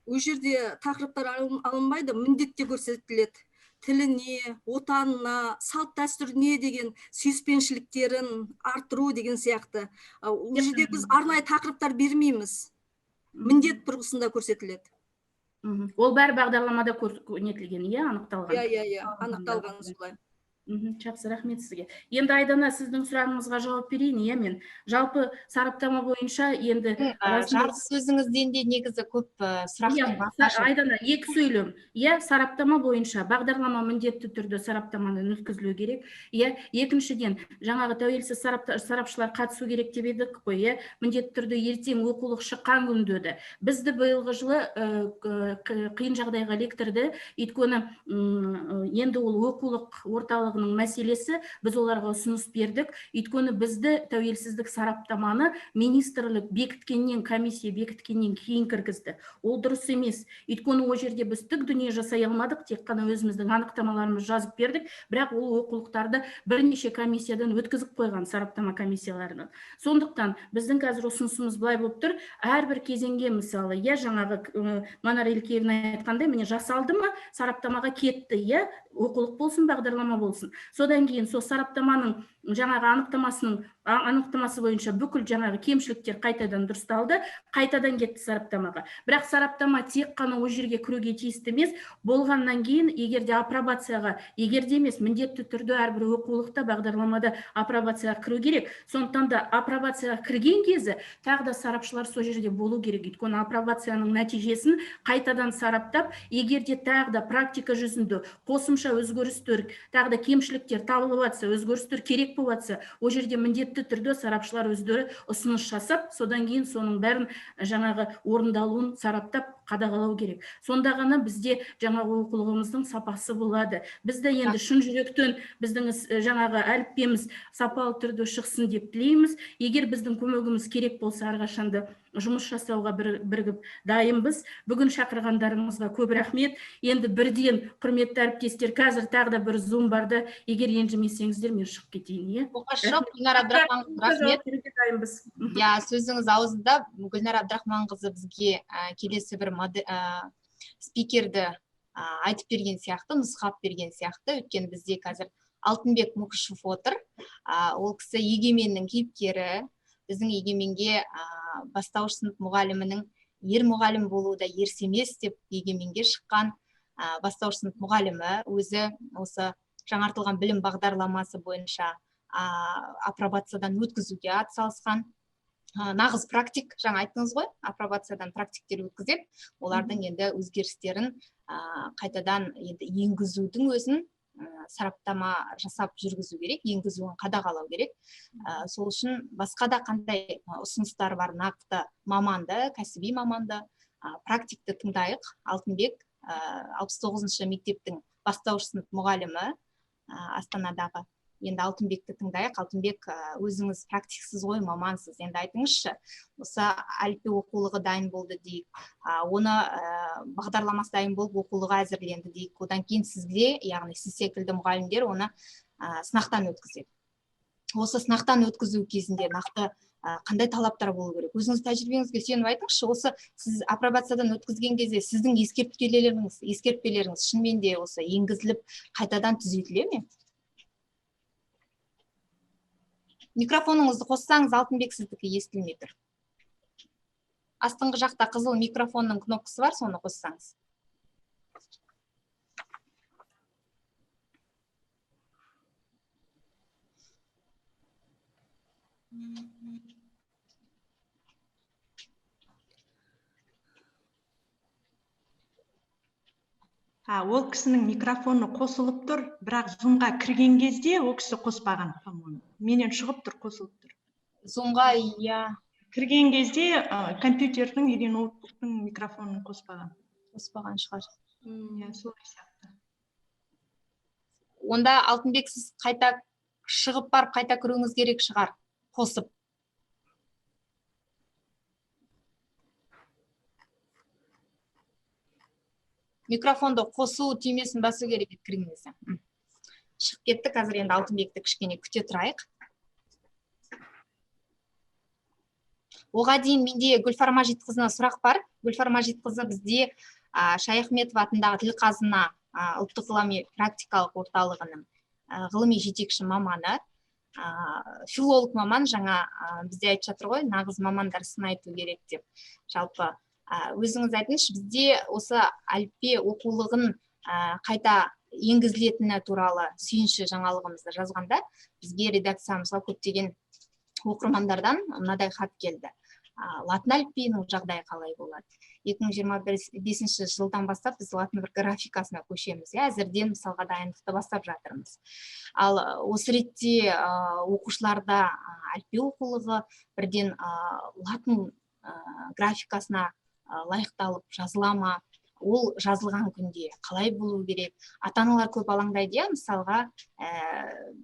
Ол жерде тақырыптар алынбайды, міндетте көрсетіледі. Тіліне, отанына, салт дәстүріне деген сүйіспеншіліктерін арттыру деген сияқты. Ол жерде біз арнайы тақырыптар бермейміз. Міндет тұрғысында көрсетіледі. Ол бәрі бағдарламада нетілген, иә, анықталған? Иә, анықталған солай. Жақсы, рахмет сізге. Енді Айдана, сіздің сұрағыңызға жауап берейін, иә, мен. Жалпы сараптама бойынша енді... Жарты сөзіңізден де негізі көп сұрақтың басашы. Айдана, 2 сөйлем. Иә, сараптама бойынша бағдарлама міндетті түрде сараптаманы өткізілу керек. Иә, екіншіден, жаңағы тәуелсіз сарапшылар қатысу керек деп едік қой, иә, міндетті түрде ертең оқулық шыққан күндеді. Бізді биылғы жылы қиын жағдайға іліктірді. Өйткені енді ол оқулық орталық мәселесі, біз оларға ұсыныс бердік. Өйткені бізді тәуелсіздік сараптаманы министрлік бекіткеннен, комиссия бекіткеннен кейін кіргізді. Ол дұрыс емес. Өйткені ол жерде біз түк дүние жасай алмадық, тек қана өзіміздің анықтамаларымыз жазып бердік, бірақ ол оқулықтарды бірнеше комиссиядан өткізіп қойған, сараптама комиссияларынан. Сондықтан біздің қазір ұсынысымыз былай болып тұр, әрбір кезеңге мысалы, жаңағы Манар Елкеевна айтқандай, міне жасалды ма, сараптамаға кетті, оқулық болсын, бағдарлама болсын. Содан кейін сол сараптаманың жаңағы анықтамасы бойынша бүкіл жаңағы кемшіліктер қайтадан дұрысталды, қайтадан кетті сараптамаға. Бірақ сараптама тек қана ол жерге кіруге тиісті емес, болғаннан кейін егерде апробацияға, егерде емес, міндетті түрде әрбір оқулықта, бағдарламада апробацияға кіру керек. Сондықтан да апробацияға кірген кезі тағы да сарапшылар сол жерде болу керек. Өйткені апробацияның нәтижесін қайтадан сараптап, егерде тағы да практика жүзінде қосымша өзгерістер, тағы да кемшіліктер табылып жатса, өзгерістер керек болып жатса, ол жерде міндетті түрде сарапшылар өздері ұсыныс жасап, содан кейін соның бәрін жаңағы орындалуын сараптап қадағалау керек. Сонда ғана бізде жаңағы оқулығымыздың сапасы болады. Бізді енді шын жүректен біздің жаңағы әліппеміз сапалы түрде шықсын деп тілейміз. Егер біздің көмегіміз керек болса, әрқашанда жұмыс жасауға бірігіп дайынбыз. Бүгін шақырғандарыңызға көп рахмет. Енді бірден құрметті әріптестер, қазір тағы да бір Zoom барды. Егер ренжімесеңіздер, мен шығып кетейін, Гүлнар Абдрахманқызы, рахмет. Сөзіңіз аузында. Гүлнар Абдрахманқызы бізге келесі бір спикерді айтып берген сияқты, нұсқап берген сияқты. Өткен бізде қазір Алтынбек Мұқышев отыр. Ол кісі егеменнің кейіпкері. Біздің егеменге бастауыш сынып мұғалімінің ер мұғалім болуы да ерсі емес деп егеменге шыққан. бастауыш сынып мұғалімі өзі осы жаңартылған білім бағдарламасы бойынша апробациядан өткізуге атсалысқан. Нағыз практик, жаңа айттыңыз ғой, апробациядан практиктер өткізіп, олардың енді өзгерістерін қайтадан енді енгізудің өзін сараптама жасап жүргізу керек, енгізуін қадағалау керек. Сол үшін басқа да қандай ұсыныстар бар, нақты маманды, кәсіби маманды, практикті тыңдайық. Алтынбек 69-шы мектептің бастауыш сынып мұғалімі Астанадағы. Енді Алтынбекті тыңдайық. Алтынбек, өзіңіз практиксіз ғой, мамансыз. Енді айтыңызшы, осы әліппе оқулығы дайын болды дейік. Оны бағдарламасы дайын болып оқулығы әзірленді дейік. Одан кейін сізге, яғни сіз секілді мұғалімдер оны сынақтан өткізеді. Осы сынақтан өткізу кезінде нақты қандай талаптар болу керек? Өзіңіз тәжірибеңізге сүйеніп айтыңызшы, осы сіз апробациядан өткізген кезде сіздің ескертпелеріңіз шынымен де осы енгізіліп қайтадан түзетіле ме? Микрофоныңызды қоссаңыз, Алтынбек, сіздікі естілмей тұр. Астыңғы жақта қызыл микрофонның кнопкасы бар, соны қоссаңыз. Ол кісінің микрофоны қосылып тұр, бірақ зумға кірген кезде ол кісі қоспаған, по-моему. Менен шығып тұр, қосылып тұр. Зумға, иә. Кірген кезде компьютердің или ноутбуктың микрофонын қоспаған. Қоспаған шығар. Солай сияқты. Онда Алтынбек, сіз қайта шығып барып, қайта кіруіңіз керек шығар, қосып. Микрофонды қосу түймесін басу керек кіріңізде. Шығып кетті, қазір енді Алтынбекті кішкене күте тұрайық. Оға дейін менде Гүлфар Мажитқызына сұрақ бар. Гүлфар Мажитқызы бізде Шаяхметов атындағы тіл қазына ұлттық ғылыми практикалық орталығының ғылыми жетекші маманы, филолог маман, жаңа бізде айтып жатыр ғой, нағыз мамандар сын айту керек деп. Жалпы өзіңіз айтыңызшы, бізде осы әліппе оқулығын қайта енгізілетіні туралы сүйінші жаңалығымызды жазғанда, бізге редакциямызға көптеген оқырмандардан мынадай хат келді. Латын әліпбиінің жағдайы қалай болады? 2025 жылдан бастап біз латын графикасына көшеміз. Әзірден мысалға дайындықты бастап жатырмыз. Ал осы ретте оқушыларда әліппе оқулығы бірден латын графикасына лайықталып жазыла ма? Ол жазылған күнде қалай болу керек? Ата-аналар көп алаңдайды, мысалға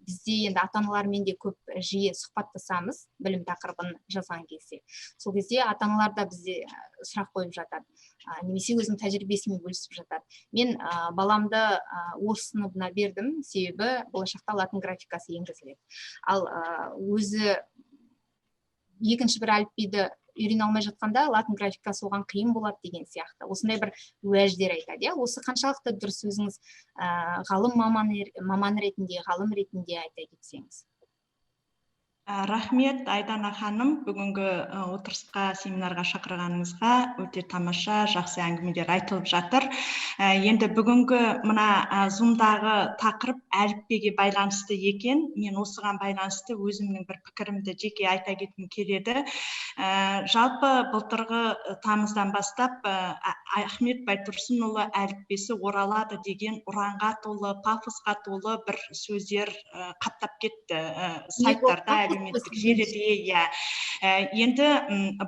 бізде енді ата-аналармен де көп жиі сұхбаттасамыз, білім тақырыбын жазған кезде. Сол кезде ата-аналар да бізде сұрақ қойып жатады, немесе өзінің тәжірибесімен бөлісіп жатады. Мен баламды орыс сыныбына бердім, себебі болашақта латын графикасы енгізіледі. Ал өзі екінші бір әліпбиді үйрене алмай жатқанда латын графикасы оған қиын болады деген сияқты. Осындай бір уәждер айтады. Осы қаншалықты дұрыс, өзіңіз ғалым маман ретінде, ғалым ретінде айта кетсеңіз. Рахмет, Айдана ханым, бүгінгі отырысқа, семинарға шақырғаныңызға өте тамаша, жақсы әңгімелер айтылып жатыр. Енді бүгінгі мына зумдағы тақырып әліппеге байланысты екен. Мен осыған байланысты өзімнің бір пікірімді жеке айта кеткім келеді. Жалпы былтырғы тамыздан бастап Ахмет Байтұрсынұлы әліппесі оралады деген ұранға толы, пафосқа толы бір сөздер қаптап кетті сайттарда, әлеуметтік желіде. Енді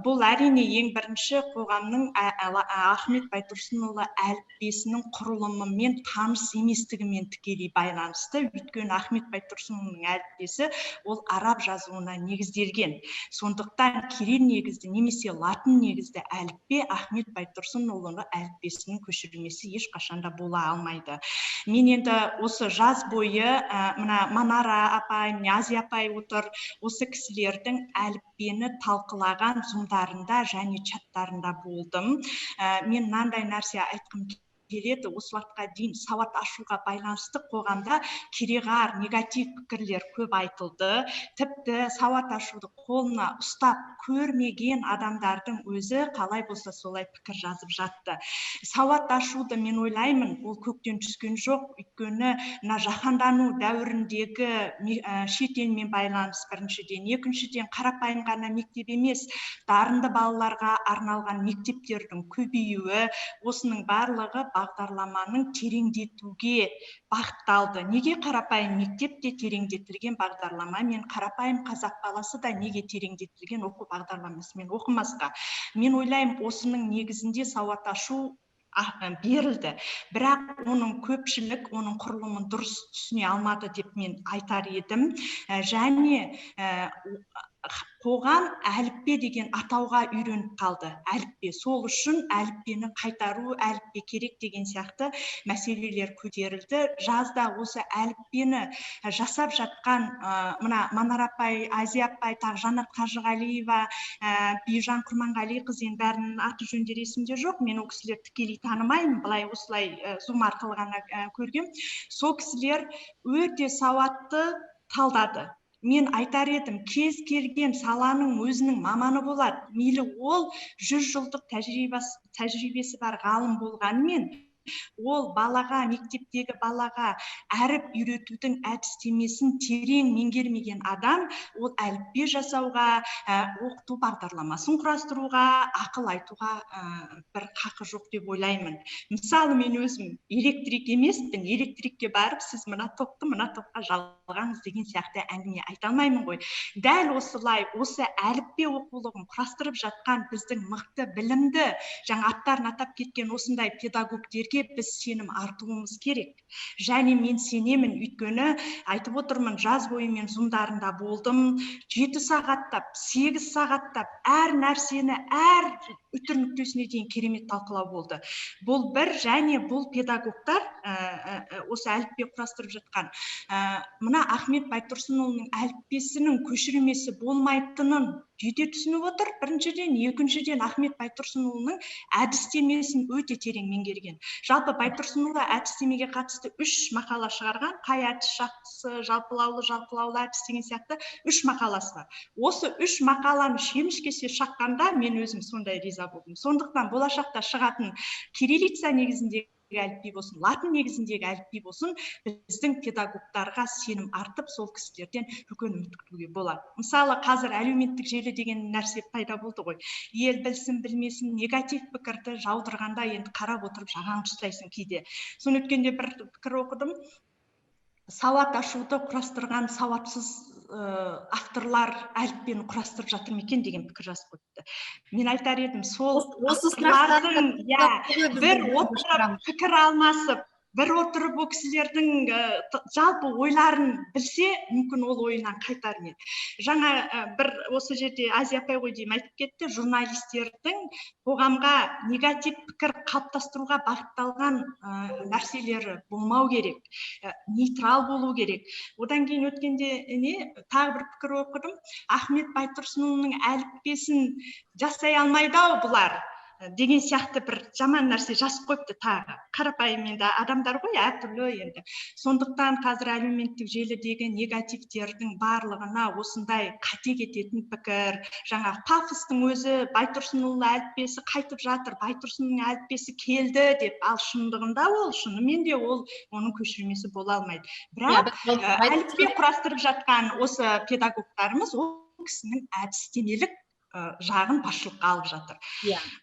бұл әрине ең бірінші қоғамның Ахмет Байтұрсынұлы әліппесінің құрылымымен таныс еместігімен тікелей байланысты. Өйткені Ахмет Байтұрсынұлының әліппесі ол араб жазуына негізделген. Сондықтан кирилл негізді немесе латын негізді әліппе Ахмет Байтұрсынұлының әліппесінің көшірмесі ешқашанда бола алмайды. Мен енді осы жаз бойы мына Манара апай, Азия апай отыр, осы кісілердің әліппені талқылаған зумдарында және чаттарында болдым. Мен мынандай нәрсе айтқым келеді. Осы уақытқа дейін сауат ашуға байланысты қоғамда кереғар, негатив пікірлер көп айтылды. Тіпті сауат ашуды қолына ұстап көрмеген адамдардың өзі қалай болса солай пікір жазып жатты. Сауат ашуды мен ойлаймын, ол көктен түскен жоқ. Өйткені мына жаһандану дәуіріндегі шет елмен байланыс біріншіден, екіншіден қарапайым ғана мектеп емес, дарынды балаларға арналған мектептердің көбеюі, осының барлығы бағдарламаның тереңдетуге бағытталды. Неге қарапайым мектепте тереңдетілген бағдарлама, мен қарапайым қазақ баласы да неге тереңдетілген оқу бағдарламасымен оқымасқа? Мен ойлаймын, осының негізінде сауат ашу берілді. Бірақ оның көпшілік, оның құрылымын дұрыс түсіне алмады деп мен айтар едім. Және қоғам әліппе деген атауға үйреніп қалды. Әліппе. Сол үшін әліппені қайтару, әліппе керек деген сияқты мәселелер көтерілді. Жазда осы әліппені жасап жатқан мына Манар апай, Азия апай, Жанат Қажығалиева, Бижан Құрманғалиқызы, енді бәрінің аты жөндері есімде жоқ. Мен ол кісілерді тікелей танымаймын, былай осылай зум арқылы ғана көргем. Сол кісілер өте сауатты талдады. Мен айтар едім, кез келген саланың өзінің маманы болады. Мейлі ол 100 жылдық тәжірибесі бар ғалым болғанымен, ол балаға, мектептегі балаға әріп үйретудің әдістемесін терең меңгермеген адам, ол әліппе жасауға, оқыту бағдарламасын құрастыруға, ақыл айтуға бір хақы жоқ деп ойлаймын. Мысалы, мен өзім электрик емеспін, электрикке барып, сіз мына топты мына топқа жалғаңыз деген сияқты әңгіме айта алмаймын ғой. Дәл осылай, осы әліппе оқулығын құрастырып жатқан біздің мықты, білімді, жаңа аттарын атап кеткен осындай педагогтерге біз сенім артуымыз керек. Және мен сенемін, өйткені айтып отырмын, жаз бойы мен зумдарында болдым, 7 сағаттап, 8 сағаттап, әр нәрсені, әр үтір нүктесіне дейін керемет талқылау болды. Бұл бір, және бұл педагогтар осы әліппе құрастырып жатқан. Мына Ахмет Байтұрсынұлының әліппесінің көшірмесі болмайтынын жете түсініп отыр. Біріншіден, екіншіден Ахмет Байтұрсынұлының әдістемесін өте терең меңгерген. Жалпы Байтұрсынұлы әдістемеге қатысты 3 мақала шығарған. Қай әдіс жақсы, жалпылаулы әдіс деген сияқты 3 мақаласы бар. Осы 3 мақаланы шемішкесе шаққанда мен өзім сондай риза болдым. Сондықтан болашақта шығатын кириллица негізіндегі әліпби болсын, латын негізіндегі әліпби болсын, біздің педагогтарға сенім артып, сол кісілерден үлкен үміт күтуге болады. Мысалы, қазір әлеуметтік желі деген нәрсе пайда болды ғой. Ел білсін, білмесін, негатив пікірді жаудырғанда енді қарап отырып жағаң ұстайсың кейде. Соны өткенде бір пікір оқыдым. Сауат ашуды құрастырған сауатсыз авторлар әліппені құрастырып жатыр ма екен деген пікір жазып қойыпты. Мен айтар едім, сол авторлардың бір отырып пікір алмасып, бір отырып ол кісілердің жалпы ойларын білсе, мүмкін ол ойынан қайтар ма еді. Жаңа бір осы жерде Азия апай ғой деймін айтып кетті, журналистердің қоғамға негатив пікір қалыптастыруға бағытталған нәрселері болмау керек, нейтрал болу керек. Одан кейін өткенде тағы бір пікір оқыдым. Ахмет Байтұрсынұлының әліппесін жасай алмайды ау бұлар деген сияқты бір жаман нәрсе жазып қойыпты тағы. Қарапайым енді адамдар ғой, әртүрлі енді. Сондықтан қазір әлеуметтік желідегі негативтердің барлығына осындай қате кететін пікір, жаңа пафостың өзі Байтұрсынұлы әліппесі қайтып жатыр, Байтұрсынның әліппесі келді деп, ал шындығында ол шынымен де ол оның көшірмесі бола алмайды. Бірақ әліппе құрастырып жатқан осы педагогтарымыз ол кісінің әдістемелік жағын басшылыққа алып жатыр.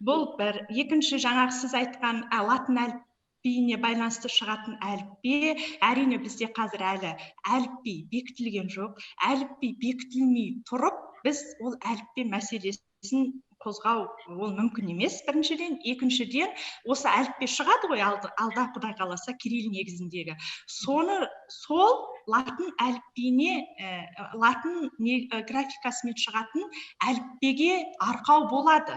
Бұл бір. Екінші, жаңағы сіз айтқан латын әліпбиіне байланысты шығатын әліппе, әрине бізде қазір әлі әліпби бекітілген жоқ. Әліпби бекітілмей тұрып, біз ол әліппе мәселесін қозғау ол мүмкін емес, біріншіден. Екіншіден, осы әліппе шығады ғой алда Құдай қаласа кирилл негізіндегі. Сол латын әліпбиіне, латын графикасымен шығатын әліппеге арқау болады.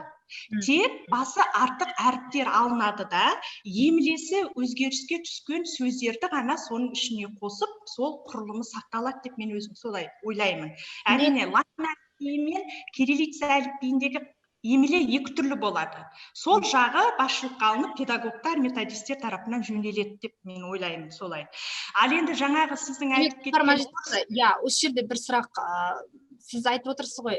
Тек басы артық әріптер алынады да, емлесі өзгеріске түскен сөздерді ғана соның ішіне қосып, сол құрылымы сақталады деп мен өзім солай ойлаймын. Әрине, латын әліпбиі мен кириллица әліпбиіндегі емле екі түрлі болады. Сол жағы басшылыққа алынып педагогтар, методисттер тарапынан жөнделеді деп мен ойлаймын, солай. Ал енді жаңағы сіздің айтып кеткен... Иә, осы жерде бір сұрақ, сіз айтып отырсыз ғой,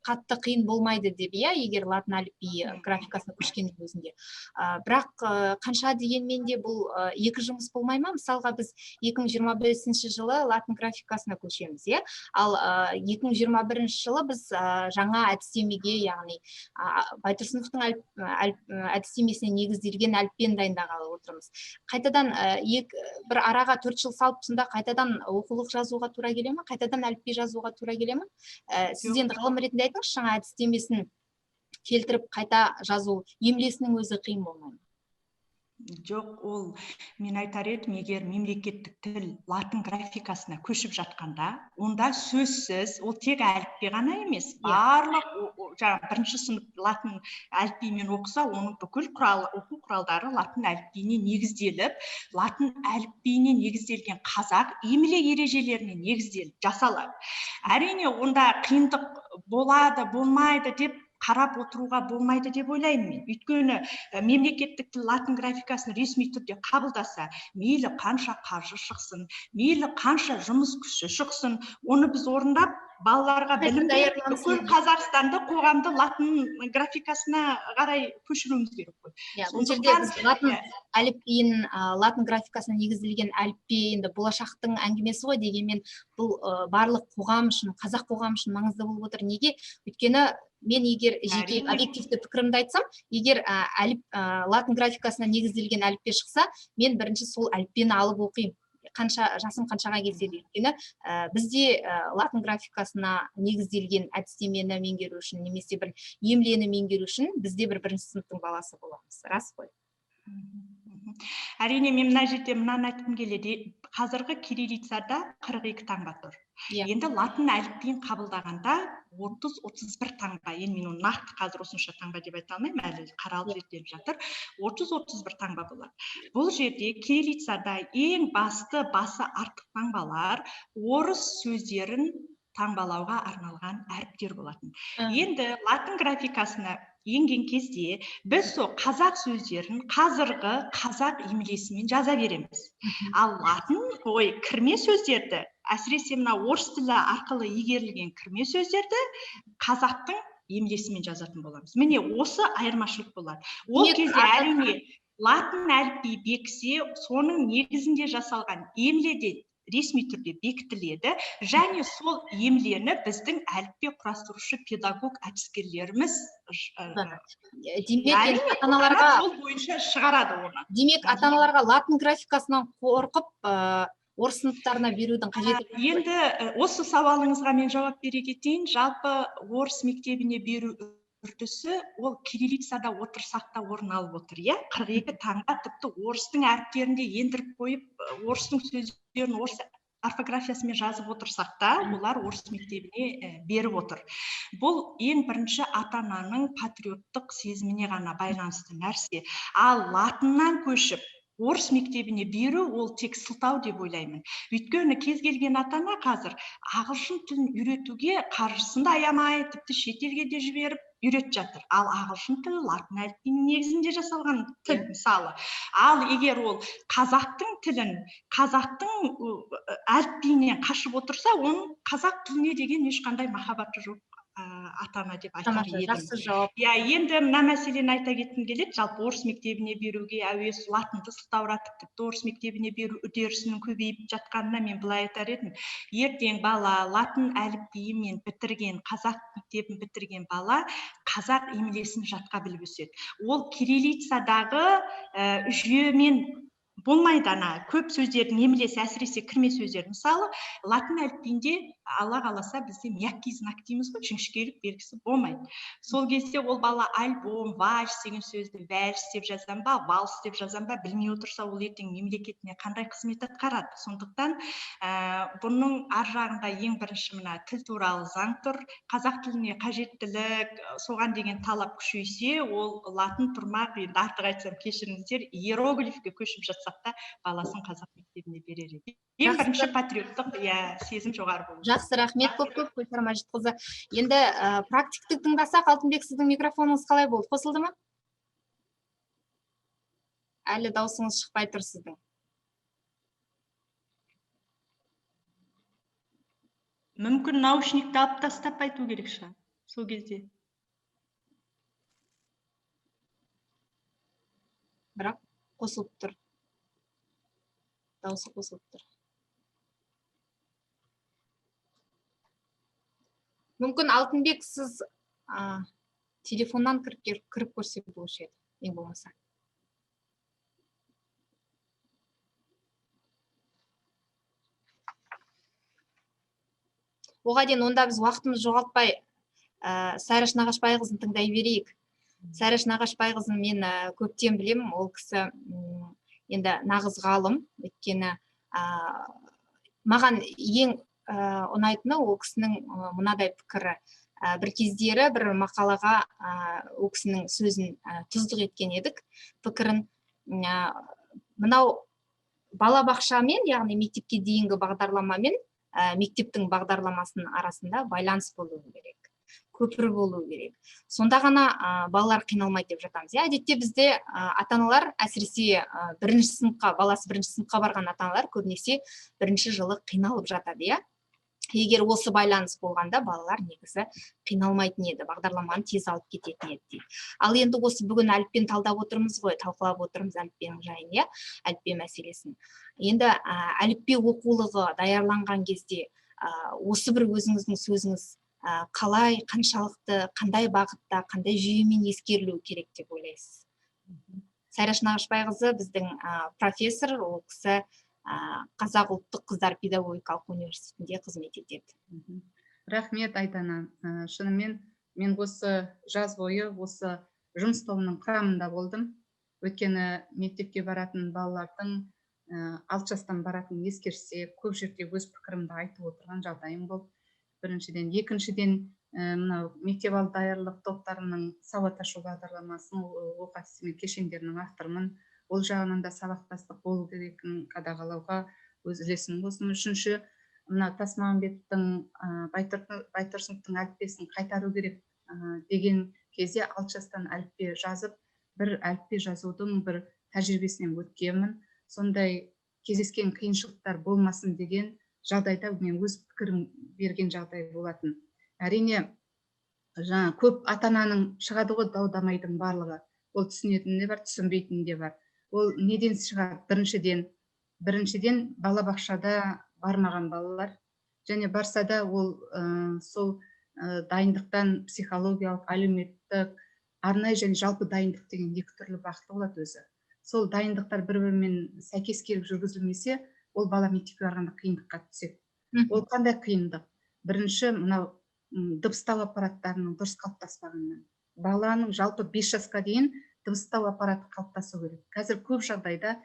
қатты қиын болмайды деп, иә, егер латын әліпбиі графикасына көшкеннің өзінде. Бірақ қанша дегенмен де бұл екі жұмыс болмай ма? Мысалға біз 2025 жылы латын графикасына көшеміз, иә? Ал 2021 жылы біз жаңа әдістемеге, яғни Байтұрсыновтың әдістемесіне негізделген әліппені дайындағалы отырмыз. Қайтадан бір араға 4 жыл салып, сонда қайтадан оқулық жазуға тура келе ме? Қайтадан әліпби жазуға тура келе ме? Сіз енді ғалым ретінде айтыңызшы, жаңа әдістемесін келтіріп қайта жазу емлесінің өзі қиын болмайды ма? Жоқ, ол мен айтар едім, егер мемлекеттік тіл латын графикасына көшіп жатқанда, онда сөзсіз, ол тек әліпби ғана емес, барлық бірінші сынып латын әліпбимен оқыса, оның бүкіл оқу құралдары латын әліпбиіне негізделіп, латын әліпбиіне негізделген қазақ емле ережелеріне негізделіп жасалады. Әрине, онда қиындық болады, болмайды деп қарап отыруға болмайды деп ойлаймын мен. Өйткені мемлекеттік тіл латын графикасын ресми түрде қабылдаса, мейлі қанша қаржы шықсын, мейлі қанша жұмыс күші шықсын, оны біз орындап, балаларға білім беріп, бүкіл Қазақстанды қоғамды латын графикасына қарай көшіруіміз керек қой. Бұл жерде біз латын әліпбиін, латын графикасына негізделген әліпби енді болашақтың әңгімесі ғой, дегенмен бұл барлық қоғам үшін, қазақ қоғам үшін маңызды болып отыр. Неге? Өйткені мен егер жеке объективті пікірімді айтсам, егер латын графикасына негізделген әліппе шықса, мен бірінші сол әліппені алып оқимын. Жасым қаншаға келсе де, өйткені бізде латын графикасына негізделген әдістемені меңгеру үшін, немесе бір емлені меңгеру үшін бізде бірінші сыныптың баласы боламыз. Рас қой? Әрине, мен мына жерде мынаны айтқым келеді. Қазіргі кириллицада 42 таңба тұр. Енді латын әліпбиін қабылдағанда 30-31 таңба, енді мен оны нақты қазір осынша таңба деп айта алмаймын, әлі қаралып зерттеліп жатыр. 30-31 таңба болады. Бұл жерде кириллицада ең басы артық таңбалар орыс сөздерін таңбалауға арналған әріптер болатын. Енді латын графикасына енген кезде біз сол қазақ сөздерін қазіргі қазақ емлесімен жаза береміз. Ал кірме сөздерді, әсіресе мына орыс тілі арқылы игерілген кірме сөздерді қазақтың емлесімен жазатын боламыз. Міне осы айырмашылық болады. Ол кезде әрине латын әліпби бекісе, соның негізінде жасалған емледе ресми түрде бекітіледі, және сол емлені біздің әліпби құрастырушы педагог әдіскерлеріміз сол бойынша шығарады оны. Демек, ата-аналарға латын графикасынан қорқып, орыс сыныптарына берудің қажеті бар. Енді осы сауалыңызға мен жауап бере кетейін. Жалпы орыс мектебіне беру үрдісі ол кириллицада отырсақ та орын алып отыр, иә? 42 таңба тіпті орыстың әріптерінде ендіріп қойып, орыстың сөздерін орыс орфографиясымен жазып отырсақ та, олар орыс мектебіне беріп отыр. Бұл ең бірінші ата-ананың патриоттық сезіміне ғана байланысты нәрсе. Ал латыннан көшіп орыс мектебіне беру ол тек сылтау деп ойлаймын. Өйткені кез келген ата-ана қазір ағылшын тілін үйретуге қаржысын да аямай, тіпті шетелге де жіберіп үйретіп жатыр. Ал ағылшын тілі латын әліпбиінің негізінде жасалған тіл, мысалы. Ал егер ол қазақтың тілін, қазақтың әліпбиінен қашып отырса, оның қазақ тіліне деген ешқандай махаббаты жоқ ата-ана деп айтар едім. Жақсы жауап. Енді мына мәселені айта кеткім келеді. Жалпы орыс мектебіне беруге әуес латынды сылтауратып, тіпті орыс мектебіне беру үдерісінің көбейіп жатқанына мен былай айтар едім. Ертең бала латын әліпбиімен бітірген, қазақ мектебін бітірген бала қазақ емлесін жатқа біліп өседі. Ол кириллицадағы жүйемен болмайды, көп сөздердің емлесі, әсіресе кірме сөздер. Мысалы, латын әліпбиінде Алла қаласа бізде мягкий знак дейміз ғой, жіңішкелік белгісі болмайды. Сол кезде ол бала альбом, вальс деген сөзді вальс деп жазам ба, валс деп жазам ба, білмей отырса, ол ертең мемлекетіне қандай қызмет атқарады. Сондықтан бұның ар жағында ең бірінші мына тіл туралы заң тұр. Қазақ тіліне қажеттілік, соған деген талап күшейсе, ол латын тұрмақ, енді артық айтсам кешіріңіздер, иероглифке көшіп жатсақ та баласын қазақ мектебіне берер еді. Ең бірінші патриоттық сезім жоғары болу. Жақсы, рахмет көп Гүлшара Мәжитқызы. Енді практикті тыңдасақ, Алтынбек, сіздің микрофоныңыз қалай болды? Қосылды ма? Әлі даусыңыз шықпай тұр сіздің. Мүмкін наушникті алып тастап айту керек шығар сол кезде. Бірақ қосылып тұр. Дауысы қосылып тұр. Мүмкін Алтынбек, сіз телефоннан кіріп көрсе болушы еді, ең болмаса. Оға дейін онда біз уақытымыз жоғалтпай Сайраш Нағашбайқызын тыңдай берейік. Сайраш Нағашбайқызын мен көптен білемін, ол кісі енді нағыз ғалым, өйткені маған ең ұнайтыны ол кісінің мынадай пікірі. Бір кездері бір мақалаға ол кісінің сөзін тұздық еткен едік, пікірін. Мынау балабақшамен, яғни мектепке дейінгі бағдарламамен мектептің бағдарламасының арасында байланыс болуы керек, көпір болуы керек. Сонда ғана балалар қиналмайды деп жатамыз. Әдетте бізде ата-аналар, әсіресе баласы бірінші сыныпқа барған ата-аналар көбінесе бірінші жылы қиналып жатады. Егер осы байланыс болғанда балалар негізі қиналмайтын еді, бағдарламаны тез алып кететін еді. Ал енді осы бүгін әліппені талдап отырмыз ғой, талқылап отырмыз әліппенің жайын, әліппе мәселесін. Енді әліппе оқулығы даярланған кезде осы бір өзіңіздің сөзіңіз қалай, қаншалықты, қандай бағытта, қандай жүйемен ескерілу керек деп ойлайсыз? Сайраш Нағашбайқызы біздің профессор, ол кісі Қазақ ұлттық қыздар педагогикалық университетінде қызмет етеді. Рахмет, Айдана. Шынымен мен осы жаз бойы осы жұмыс тобының құрамында болдым. Өйткені мектепке баратын балалардың 6 жастан баратын ескерсе, көп жерде өз пікірімді айтып отырған жағдайым болды. Біріншіден, екіншіден, мынау мектепалды даярлық топтарының сауат ашу бағдарламасын оқу әдістеме кешендерінің авторымын. Ол жағынан да сабақтастық болу керектігін қадағалауға өз үлесім қостым. Үшінші, мына Тасмағамбеттің Байтұрсыновтың әліппесін қайтару керек деген кезде 6 жастан әліппе жазып, бір әліппе жазудың бір тәжірибесінен өткенмін. Сондай кездескен қиыншылықтар болмасын деген жағдайда мен өз пікірім берген жағдай болатын. Әрине, көп ата-ананың шығады ғой дау-дамайдың барлығы. Ол түсінетін де бар, түсінбейтін де бар. Ол неден шығады? Біріншіден балабақшада бармаған балалар, және барса да ол сол дайындықтан психологиялық, әлеуметтік, арнайы және жалпы дайындық деген екі түрлі бағыты болады өзі. Сол дайындықтар бір-бірімен сәйкес келіп жүргізілмесе, ол бала мектепке барғанда қиындыққа түседі. Ол қандай қиындық? Бірінші, мынау дыбыстау аппараттарының дұрыс қалыптаспағанынан. Баланың жалпы 5 жасқа дейін дыбыстау аппараты қалыптасу керек. Қазір көп жағдайда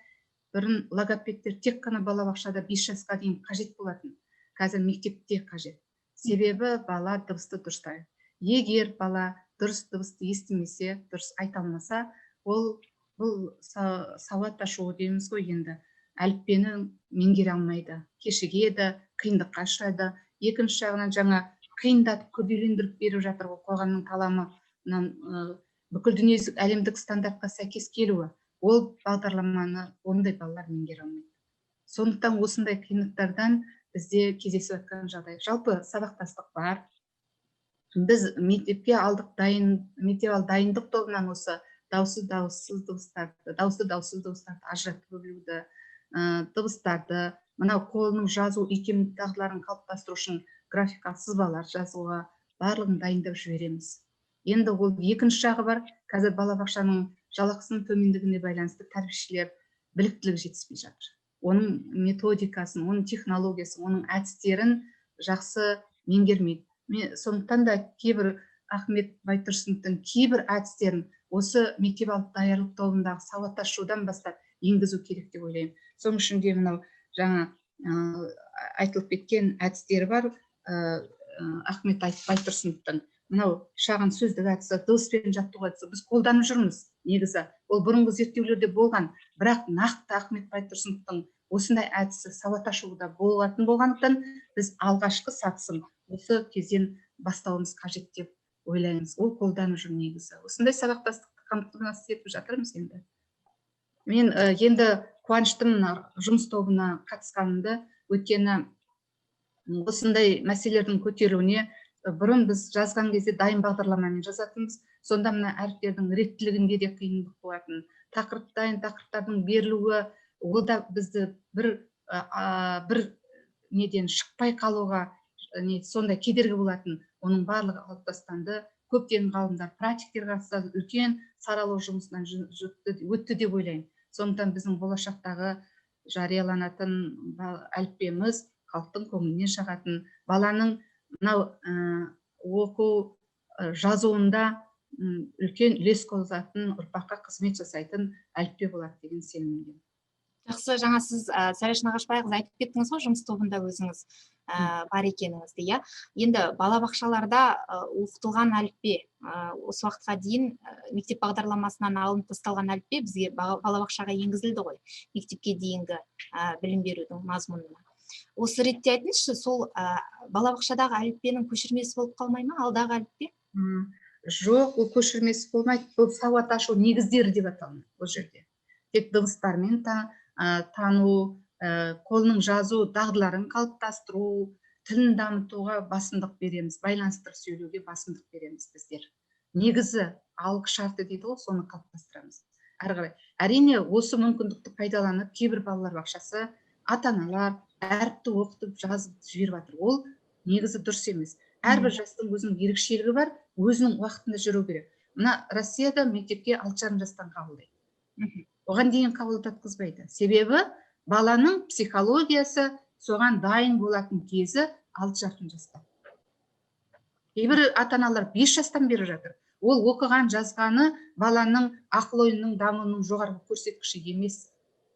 бұрын логопедтер тек қана балабақшада 5 жасқа дейін қажет болатын. Қазір мектепте қажет. Себебі бала дыбысты дұрыстайды. Егер бала дұрыс дыбысты естімесе, дұрыс айта алмаса, бұл сауат ашу дейміз ғой енді. Әліппені меңгере алмайды, кешігеді, қиындыққа ұшырайды. Екінші жағынан жаңа қиындатып күрделендіріп беріп жатыр ғой қоғамның талабы. Бүкіл дүниежүзілік әлемдік стандартқа сәйкес келуі, ол бағдарламаны ондай балалар меңгере алмайды. Сондықтан осындай қиындықтардан бізде кездесіп жатқан жағдай. Жалпы сабақтастық бар. Біз мектепке алдық дайындық тобынан осы дауысты-дауыссыз дыбыстарды ажыратып бөлуді, дыбыстарды, мынау қолының жазу икемдік дағдыларын қалыптастыру үшін графикалық сызбалар жазуға барлығын дайындап жібереміз. Енді ол екінші жағы бар. Қазір балабақшаның жалақысының төмендігіне байланысты тәрбиешілер біліктілігі жетіспей жатыр. Оның методикасын, оның технологиясын, оның әдістерін жақсы меңгермейді. Сондықтан да кейбір Ахмет Байтұрсыновтың кейбір әдістерін осы мектепалды даярлық тобындағы сауат ашудан бастап енгізу керек деп ойлаймын. Соның ішінде мынау жаңа айтылып кеткен әдістері бар. Ахмет Байтұрсыновтың мынау шағын сөздік әдісі, дыбыспен жаттығу әдісі біз қолданып жүрміз. Негізі ол бұрынғы зерттеулерде болған, бірақ нақты Ахмет Байтұрсыновтың осындай әдісі сауат ашуда болатын болғандықтан біз алғашқы сатысын осы кезден бастауымыз қажет деп ойлаймыз. Ол қолдану жүр негізі. Осындай сабақтастықты қамтамасыз етіп жатырмыз енді. Мен енді қуаныштымын жұмыс тобына қатысқанымды, өйткені осындай мәселелердің көтерілуіне бұрын біз жазған кезде дайын бағдарламамен жазатынбыз. Сонда мына әріптердің реттілігінде де қиындық болатын. Тақырыптардың берілуі, ол да бізді бір неден шықпай қалуға сондай кедергі болатын. Оның барлығы алып тасталды. Көптеген ғалымдар, практиктер қатысты үлкен саралау жұмысынан өтті деп ойлаймын. Сондықтан біздің болашақтағы жарияланатын әліппеміз халықтың көңілінен шығатын, баланың мынау оқу жазуында үлкен үлес қосатын, ұрпаққа қызмет жасайтын әліппе болады деген сенімдемін. Жақсы, жаңа сіз Сәлеш Нағашбайқызы айтып кеттіңіз ғой, жұмыс тобында өзіңіз бар екеніңізді, иә. Енді балабақшаларда оқытылған әліппе, осы уақытқа дейін мектеп бағдарламасынан алынып тасталған әліппе бізге балабақшаға енгізілді ғой, мектепке дейінгі білім берудің мазмұнына. Осы ретте айтыңызшы, сол балабақшадағы әліппенің көшірмесі болып қалмай ма, алдағы әліппе? Жоқ, ол көшірмесі болмайды. Бұл сауат ашу негіздері деп аталынады ол жерде. Тек дыбыстармен тану, қолының жазу дағдыларын қалыптастыру, тілін дамытуға басымдық береміз, байланыстырып сөйлеуге басымдық береміз біздер. Негізі алғы шарты дейді ғой, соны қалыптастырамыз. Әрі қарай. Әрине, осы мүмкіндікті пайдаланып, кейбір балалар бақшасы, ата-аналар әріпті оқытып жазып жіберіп жатыр. Ол негізі дұрыс емес. Әрбір жастың өзінің ерекшелігі бар, өзінің уақытында жүру керек. Мына Россияда мектепке 6,5 жастан қабылдайды. Оған дейін қабылдатқызбайды. Себебі баланың психологиясы соған дайын болатын кезі 6,5 жаста. Кейбір ата-аналар 5 жастан бері жатыр. Ол оқыған, жазғаны баланың ақыл-ойының дамуының жоғарғы көрсеткіші емес.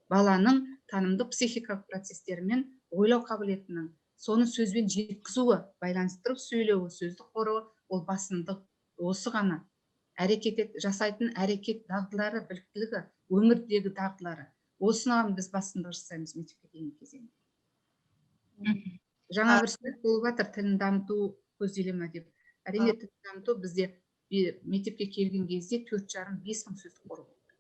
Баланың танымдық психикалық процестерімен ойлау қабілетінің, соны сөзбен жеткізуі, байланыстырып сөйлеуі, сөздік қоры, ол басымдық. Осы ғана жасайтын әрекет дағдылары, біліктілігі, өмірдегі дағдылары. Осыған біз басымдық жасаймыз мектепке дейінгі кезеңде. Жаңа бір сөз болып жатыр, тілін дамыту көзделе деп. Әрине, тілін дамыту бізде мектепке келген кезде 4,5-5 мың сөздік қоры болады.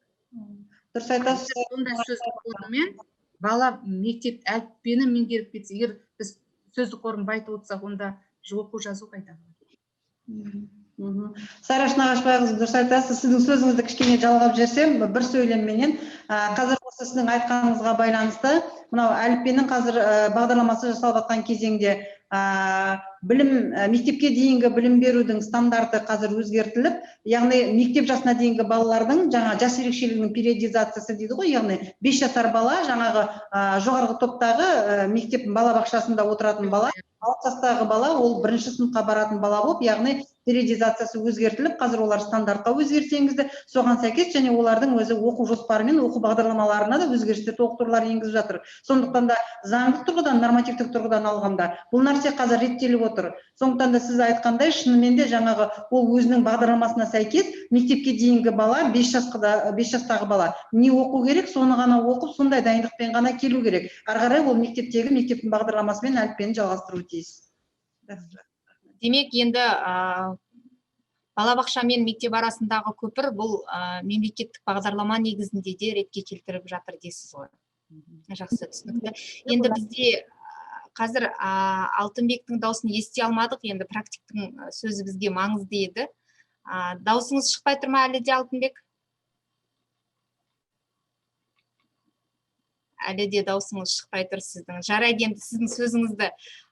Дұрыс айтасыз. Сондай сөздік қорымен бала мектеп әліппені меңгеріп кетсе, егер біз сөздік қорын байытып отырсақ, онда оқу жазу қайда болады. Сәлеш Нағашбайқызы, дұрыс айтасыз. Сіздің сөзіңізді кішкене жалғап жіберсем, бір сөйлемменен, қазір осы сіздің айтқаныңызға байланысты, мынау әліппенің қазір бағдарламасы жасалып жатқан кезеңде мектепке дейінгі білім берудің стандарты қазір өзгертіліп, яғни мектеп жасына дейінгі балалардың жаңа жас ерекшелігінің периодизациясы дейді ғой, яғни 5 жасар бала жаңағы жоғарғы топтағы мектеп балабақшасында отыратын бала, 6 жастағы бала ол 1-ші сыныпқа баратын бала болып, яғни периодизациясы өзгертіліп, қазір олар стандартқа өзгеріс енгізді. Соған сәйкес және олардың өзі оқу жоспары мен оқу бағдарламаларына да өзгерістер, толықтырулар енгізіп жатыр. Сондықтан да заңдық тұрғыдан, нормативтік тұрғыдан алғанда бұл нәрсе қазір реттеліп отыр. Сондықтан да сіз айтқандай, шынымен де жаңағы ол өзінің бағдарламасына сәйкес мектепке дейінгі бала, 5 жастағы бала не оқу керек, соны ғана оқып, сондай дайындықпен ғана келу керек. Ары қарай ол мектептің бағдарламасымен әліппені жалғастыру тиіс. Демек, енді балабақша мен мектеп арасындағы көпір бұл мемлекеттік бағдарлама негізінде де ретке келтіріп жатыр дейсіз ғой. Жақсы, түсінікті. Енді бізде қазір Алтынбектің дауысын ести алмадық, енді практиктің сөзі бізге маңызды еді. Дауысыңыз шықпай тұр ма әлі де, Алтынбек? Әлі де дауысыңыз шықпай тұр сіздің. Жарайды, енді сіздің сөзіңізді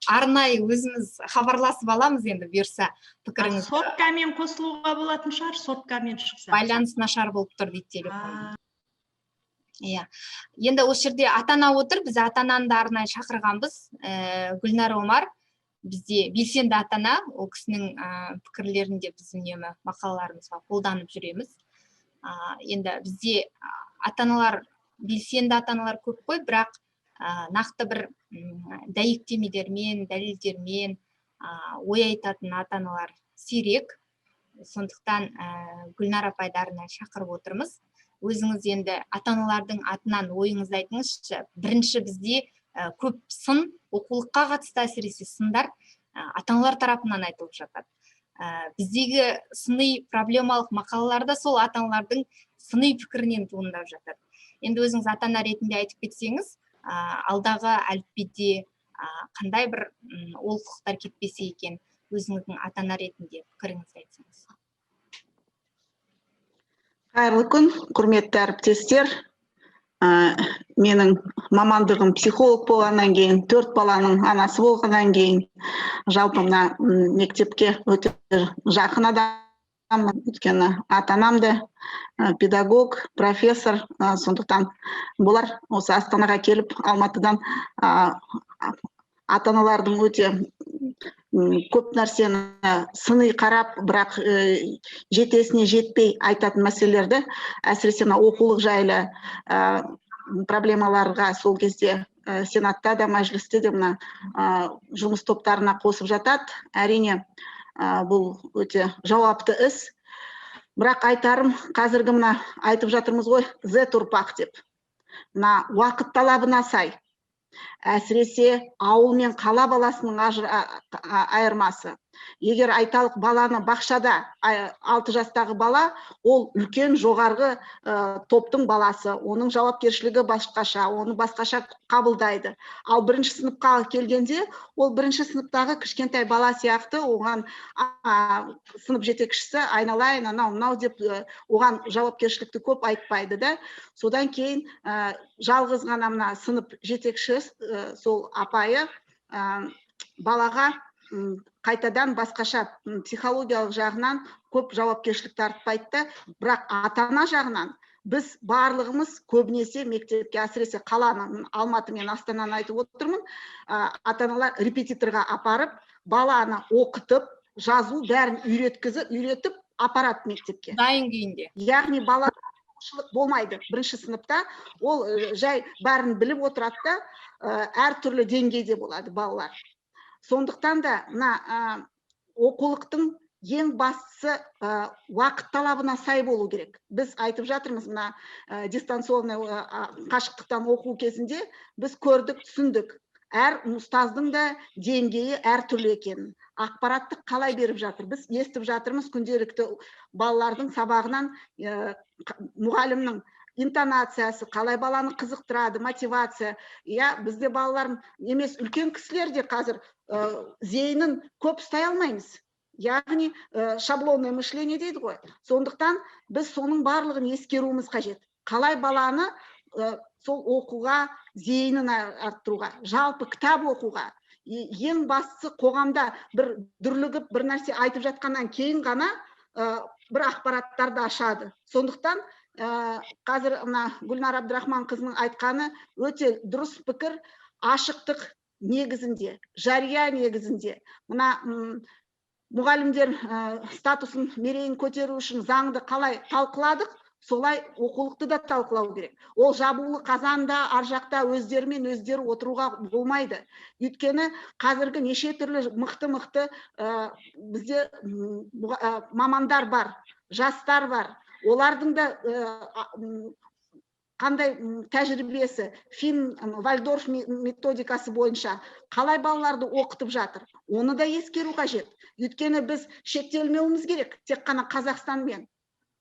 арнайы өзіміз хабарласып аламыз, енді бұйырса пікіріңіз. Соткамен қосылуға болатын шығар, соткамен шықса. Байланыс нашар болып тұр дейді телефон. Иә. Енді осы жерде ата-ана отыр, біз ата-ананы да арнайы шақырғанбыз. Гүлнар Омар, бізде белсенді ата-ана, ол кісінің пікірлерінде біз үнемі мақалаларымызға қолданып жүреміз. Енді бізде ата-аналар, белсенді ата-аналар көп қой, бірақ нақты бір дәйектемелермен, дәлелдермен ой айтатын ата-аналар сирек. Сондықтан Гүлнар апайды арнайы шақырып отырмыз. өзіңіз енді ата-аналардың атынан ойыңызды айтыңызшы. Бірінші бізде көп сын, оқулыққа қатысты әсіресе сындар ата-аналар тарапынан айтылып жатады. Біздегі сыни проблемалық мақалаларда сол ата-аналардың сыни пікірінен туындап жатады. Енді өзіңіз ата-ана ретінде айтып кетсеңіз, алдағы әліпбиде қандай бір олқылықтар кетпесе екен, өзіңіздің ата-ана ретінде пікіріңізді айтсаңыз. Қайырлы күн, құрметті әріптестер. Менің мамандығым психолог болғаннан кейін, 4 баланың анасы болғаннан кейін, жалпы мына мектепке өте жақын адаммын, өйткені ата-анам да педагог, профессор, сондықтан бұлар осы Астанаға келіп, Алматыдан ата-аналардың өте көп нәрсені сыни қарап, бірақ жетесіне жетпей айтатын мәселелерді, әсіресе оқулық жайлы проблемаларға сол кезде сенатта да, мәжілісте де мына жұмыс топтарына қосып жатады. Әрине, бұл өте жауапты іс. Бірақ айтарым, қазіргі мына айтып жатырмыз ғой, Z ұрпақ деп. Мына уақыт талабына сай. Әсіресе ауыл мен қала баласының айырмасы. Егер айталық баланы бақшада 6 жастағы бала, ол үлкен жоғарғы топтың баласы, оның жауапкершілігі басқаша, оны басқаша қабылдайды. Ал бірінші сыныпқа келгенде, ол бірінші сыныптағы кішкентай бала сияқты, оған сынып жетекшісі айналайын, анау деп оған жауапкершілікті көп айтпайды да. Содан кейін жалғыз ғана мына сынып жетекші сол апайы балаға қайтадан басқаша психологиялық жағынан көп жауапкершілік тартпайды. Бірақ ата-ана жағынан біз барлығымыз көбінесе мектепке, әсіресе қаланың, Алматы мен Астананы айтып отырмын, ата-аналар репетиторға апарып, баланы оқытып, жазу бәрін үйретіп апарат мектепке. Дайын күйінде. Яғни бала болмайды. Бірінші сыныпта ол жай бәрін біліп отырады да, әртүрлі деңгейде болады балалар. Сондықтан да оқулықтың ең бастысы уақыт талабына сай болу керек. Біз айтып жатырмыз, мына дистанционный қашықтықтан оқу кезінде біз көрдік, түсіндік. Әр ұстаздың да деңгейі әртүрлі екенін, ақпаратты қалай беріп жатыр. Біз естіп жатырмыз күнделікті балалардың сабағынан мұғалімнің интонациясы, қалай баланы қызықтырады, мотивация. Бізде балалар емес, үлкен кісілер де қазір зейінін көп ұстай алмаймыз. Яғни шаблонное мышление дейді ғой. Сондықтан біз соның барлығын ескеруіміз қажет. Қалай баланы сол оқуға, зейінін арттыруға, жалпы кітап оқуға, ең бастысы қоғамда бір дүрлігіп, бір нәрсе айтып жатқаннан кейін ғана бір ақпараттарды ашады. Сондықтан қазір Гүлнар Абдрахман қызының айтқаны өте дұрыс пікір, ашықтық негізінде, жария негізінде. Мына мұғалімдер статусын мерейін көтеру үшін заңды қалай талқыладық, солай оқулықты да талқылау керек. Ол жабулы қазанда, ар жақта өздерімен өздері отыруға болмайды. Өйткені қазіргі неше түрлі мықты бізде мамандар бар, жастар бар. Олардың да қандай тәжірибесі, Вальдорф методикасы бойынша қалай балаларды оқытып жатыр, оны да ескеру қажет. Өйткені біз шектелмеуіміз керек, тек қана Қазақстанмен.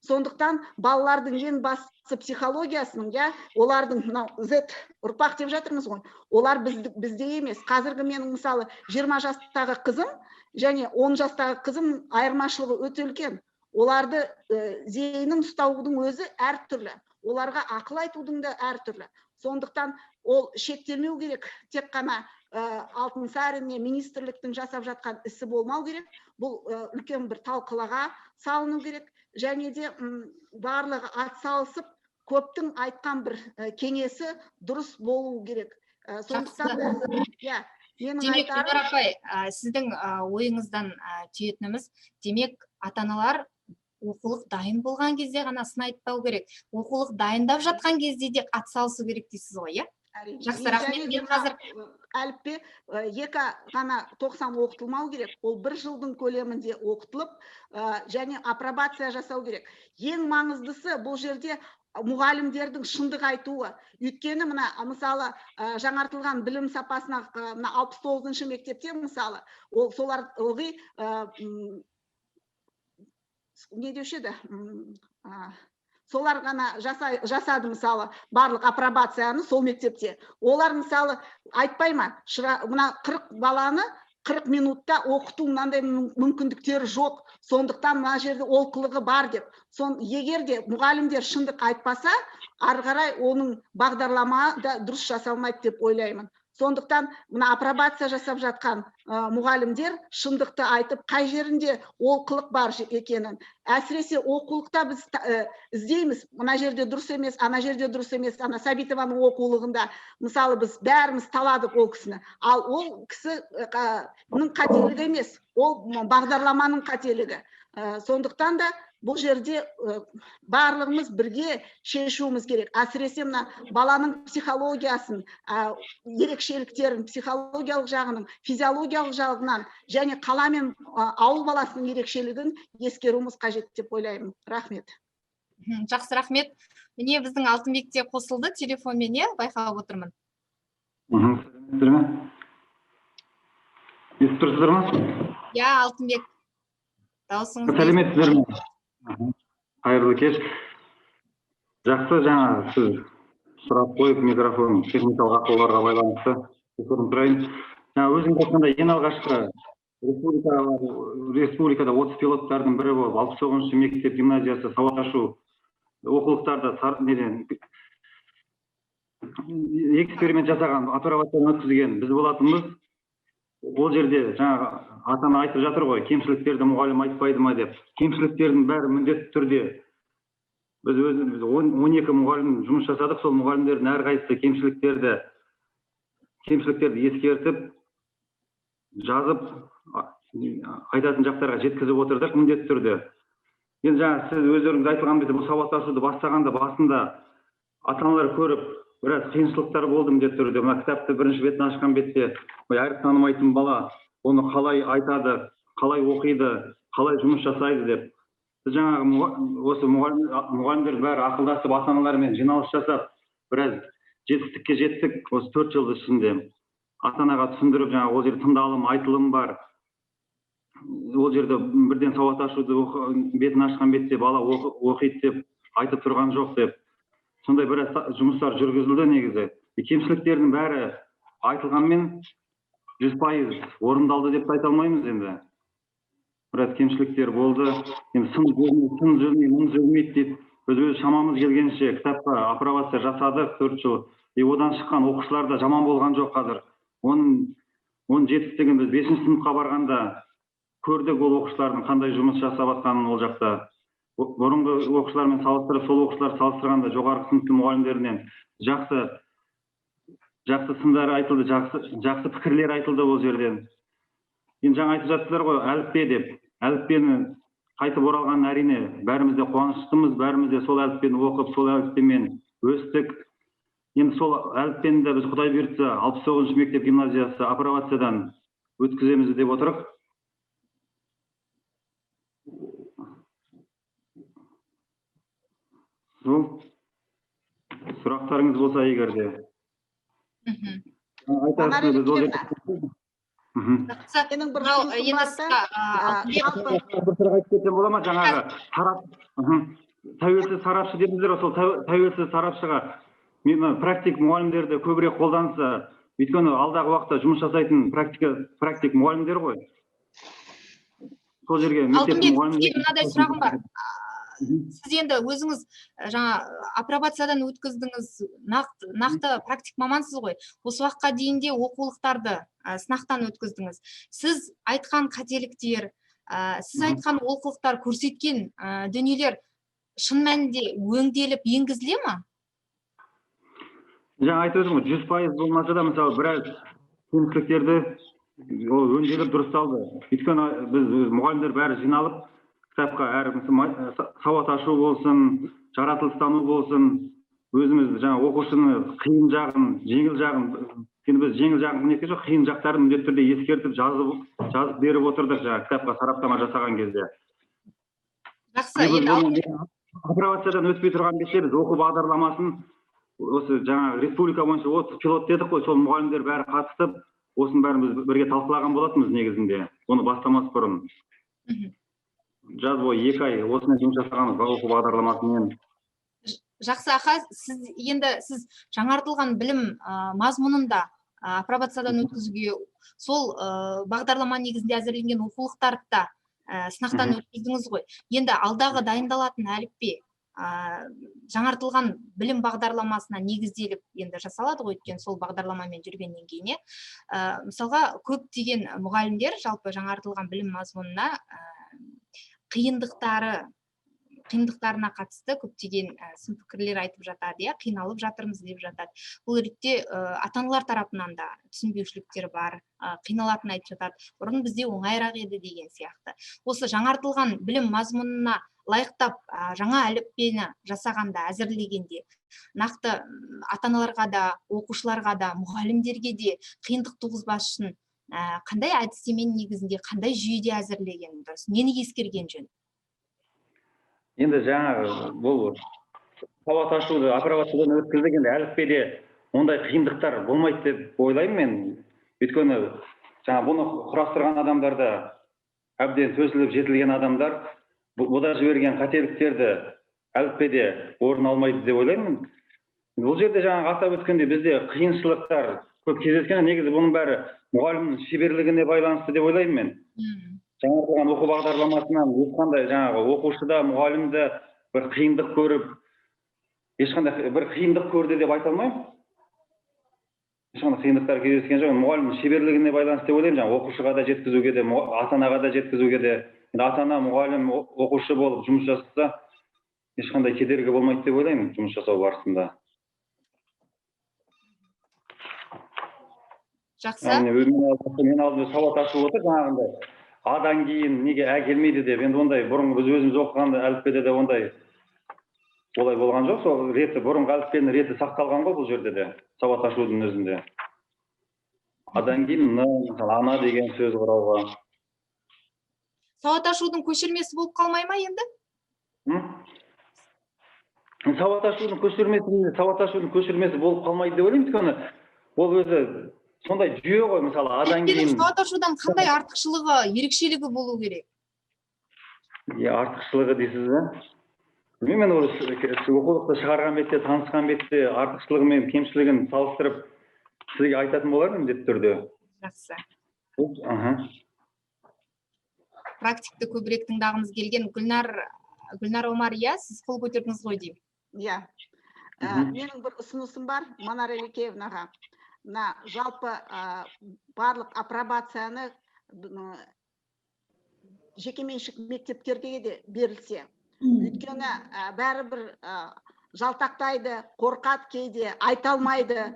Сондықтан балалардың ең бастысы психологиясының, олардың Z ұрпақ деп жатырмыз ғой, олар бізде емес. Қазіргі менің мысалы 20 жастағы қызым және 10 жастағы қызым айырмашылығы өте үлкен. Оларды зейінін ұстаудың өзі әртүрлі. Оларға ақыл айтудың да әртүрлі. Сондықтан ол шектелмеу керек, тек қана Алтынсарин министрліктің жасап жатқан ісі болмау керек. Бұл үлкен бір талқылаға салыну керек. Және де барлығы атсалысып, көптің айтқан бір кеңесі дұрыс болу керек. Сондықтан Демек, Гүлнар апай, сіздің ойыңыздан түйетініміз, демек, ата-аналар оқулық дайын болған кезде ғана сын айтпау керек. Оқулық дайындап жатқан кезде де атсалысу керек дейсіз ғой, Жақсы, рахмет. Мен қазір әліппе екі ғана 90 оқытылмау керек. Ол бір жылдың көлемінде оқытылып, және апробация жасау керек. Ең маңыздысы бұл жерде мұғалімдердің шындық айтуы. Өйткені мына мысалы жаңартылған білім сапасына 69-шы мектепте мысалы, ол солар ылғи не деуші еді? Солар ғана жасады мысалы барлық апробацияны сол мектепте. Олар мысалы айтпай ма, мына 40 баланы 40 минутта оқыту мынандай мүмкіндіктері жоқ. Сондықтан мына жерде олқылығы бар деп. Егер де мұғалімдер шындық айтпаса, ары қарай оның бағдарлама да дұрыс жасалмайды деп ойлаймын. Сондықтан мына апробация жасап жатқан мұғалімдер шындықты айтып, қай жерінде олқылық бар екенін. Әсіресе оқулықта біз іздейміз, мына жерде дұрыс емес, ана жерде дұрыс емес, ана Сәбитованың оқулығында мысалы біз бәріміз таладық ол кісіні. Ал ол кісінің қателігі емес, ол бағдарламаның қателігі. Сондықтан да бұл жерде барлығымыз бірге шешуіміз керек. Әсіресе мына баланың психологиясын, ерекшеліктерін, психологиялық жағының, физиологиялық жағынан және қала мен ауыл баласының ерекшелігін ескеруіміз қажет деп ойлаймын. Рахмет. Жақсы, рахмет. Міне біздің Алтынбек те қосылды телефонмен, байқап отырмын. Естіп тұрсыздар ма? Алтынбек. Дауысыңыз. Сәлеметсіздер ме? Қайырлы кеш. Жақсы, жаңа сіз сұрақ қойып, микрофон техникалық ақауларға байланысты тұрайын. Өзіңіз айтқанда ең алғашқы республикада 30 пилоттардың бірі болып, 69-шы мектеп гимназиясы сауат ашу оқулықтарды эксперимент жасаған, апробациядан өткізген біз болатынбыз. Ол жерде жаңа атана айтып жатыр ғой, кемшіліктерді мұғалім айтпайды ма деп. Кемшіліктердің бәрі міндетті түрде біз өзіміз 12 мұғалім жұмыс жасадық, сол мұғалімдердің әрқайсысы кемшіліктерді ескертіп, жазып, айтатын жақтарға жеткізіп отырдық міндетті түрде. Енді жаңа сіз өздеріңіз айтылған бетте бұл сауаттасуды бастағанда басында ата-аналар көріп, біраз қиыншылықтар болды міндетті түрде. Мына кітапты бірінші бетін ашқан бетте әріп танымайтын бала оны қалай айтады, қалай оқиды, қалай жұмыс жасайды деп. Біз жаңағы осы мұғалімдер бәрі ақылдасып, ата-аналармен жиналыс жасап, біраз жетістікке жеттік осы 4 жыл ішінде. Ата-анаға түсіндіріп, жаңағы ол жерде тыңдалым, айтылым бар. Ол жерде бірден сауат ашуды бетін ашқан бетте бала оқиды деп айтып тұрған жоқ деп. Сондай біраз жұмыстар жүргізілді негізі. Кемшіліктердің бәрі айтылғанмен 100% орындалды деп айта алмаймыз енді. Біраз кемшіліктер болды. Енді сын жүрмей, мұң жүрмейді дейді. Біз шамамыз келгенше кітапқа апробация жасадық 4 жыл. Одан шыққан оқушылар да жаман болған жоқ қазір. Оның жетістігін біз 5-ші сыныпқа барғанда көрдік ол оқушылардың қандай жұмыс жасап жатқанын ол жақта. Бұрынғы оқушылармен салыстырып, сол оқушылар салыстырғанда жоғарғы сыныптың мұғалімдерінен жақсы сындар айтылды, жақсы пікірлер айтылды ол жерден. Енді жаңа айтып жаттылар ғой, әліппе деп. Әліппені қайтып оралған әрине, бәріміз де қуаныштымыз, бәріміз де сол әліппені оқып, сол әліппемен өстік. Енді сол әліппені де біз Құдай бұйыртса 69-шы мектеп гимназиясы апробациядан өткіземіз деп отырық. Сұрақтарыңыз болса егер де. Менің бір сұрақ айтып кетсем бола ма? Жаңағы тәуелсіз сарапшы дедіңіздер, сол тәуелсіз сарапшыға практик мұғалімдерді көбірек қолданса, өйткені алдағы уақытта жұмыс жасайтын практик мұғалімдер ғой. Сол жерге мектеп мұғалімдер. Мынадай сұрағым бар. Сіз енді өзіңіз жаңа апробациядан өткіздіңіз, нақты практик мамансыз ғой. Осы уақытқа дейінде оқулықтарды сынақтан өткіздіңіз. Сіз айтқан қателіктер, сіз айтқан олқылықтар көрсеткен дүниелер шын мәнінде өңделіп енгізіле ме? Жаңа айтып отырмын ғой, 100% болмаса да мысалы біраз кемшіліктерді өңделіп дұрысталды. Өйткені біз мұғалімдер бәрі жиналып кітапқа сауат ашу болсын, жаратылыстану болсын, өзіміз жаңа оқушыны қиын жағын, жеңіл жағын, енді біз жеңіл жағын неткен жоқ, қиын жақтарын міндетті түрде ескертіп жазып беріп отырдық жаңа кітапқа сараптама жасаған кезде. Жақсы, енді апробациядан өтпей тұрған кезде біз оқу бағдарламасын осы жаңа республика бойынша 30 пилот дедік қой, сол мұғалімдер бәрі қатысып, осының бәрін біз бірге талқылаған болатынбыз негізінде, оны бастамас бұрын. Жаз бойы 2 ай осымен жұмыс жасағанбыз оқу бағдарламасымен. Жақсы аға, сіз жаңартылған білім мазмұнында апробациядан өткізуге сол бағдарлама негізінде әзірленген оқулықтарды да сынақтан өткіздіңіз ғой. Енді алдағы дайындалатын әліппе жаңартылған білім бағдарламасына негізделіп енді жасалады ғой, өткен сол бағдарламамен жүргеннен кейін. Мысалға, көптеген мұғалімдер жалпы жаңартылған білім мазмұнына қиындықтарына қатысты көптеген сын пікірлер айтып жатады, қиналып жатырмыз деп жатады. Бұл ретте ата-аналар тарапынан да түсінбеушіліктер бар, қиналатын айтып жатады. Бұрын бізде оңайырақ еді деген сияқты. Осы жаңартылған білім мазмұнына лайықтап жаңа әліппені жасағанда, әзірлегенде, нақты ата-аналарға да, оқушыларға да, мұғалімдерге де қиындық туғызбас үшін қандай әдістемен негізінде, қандай жүйеде әзірлеген дұрыс? Нені ескерген жөн? Енді жаңа бұл сауат ашуды апробациядан өткіздік, енді әліппеде ондай қиындықтар болмайды деп ойлаймын мен. Өйткені жаңа бұны құрастырған адамдарда әбден төзіліп жетілген адамдар бұда жіберген қателіктерді әліппеде орын алмайды деп ойлаймын. Бұл жерде жаңа атап өткенде бізде қиыншылықтар көп кездескен, негізі бұның бәрі мұғалімнің шеберлігіне байланысты деп ойлаймын мен. Жаңартылған оқу бағдарламасынан ешқандай жаңағы оқушыда, мұғалімді бір қиындық көріп, ешқандай бір қиындық көрді деп айта алмаймын. Ешқандай қиындықтар кездескен жоқ. Мұғалімнің шеберлігіне байланысты деп ойлаймын. Жаңа оқушыға да жеткізуге де, ата-анаға да жеткізуге де. Ата-ана, мұғалім, оқушы болып жұмыс жасаса, ешқандай кедергі болмайды деп ойлаймын жұмыс жасау барысында. Жақсы. Мен алдымда сауат ашып отыр, жаңағындай. Адан кейін неге келмейді деп, енді ондай бұрын біз өзіміз оқығанда әліппеде де ондай олай болған жоқ. Сол реті, бұрынғы әліппенің реті сақталған ғой бұл жерде де, сауат ашудың өзінде. Адан кейін мысалы ана деген сөз құрауға. Сауат ашудың көшірмесі болып қалмай ма енді? Сауат ашудың көшірмесі болып қалмайды деп ойлаймын, өйткені ол өзі сондай жүйе ғой, мысалы адан кейін. Сауат ашудан қандай артықшылығы, ерекшелігі болу керек? Артықшылығы дейсіз бе? Мен оқулықты шығарған бетте, танысқан бетте артықшылығы мен кемшілігін салыстырып сізге айтатын болармын міндетті түрде. Жақсы. Практикті көбірек тыңдағымыз келген. Гүлнар Омар, сіз қол көтердіңіз ғой деймін. Менің бір ұсынысым бар, Манар Елекеевнаға. Жалпы барлық апробацияны жекеменшік мектептерге де берілсе. Өйткені бәрібір жалтақтайды, қорқат кейде, айта алмайды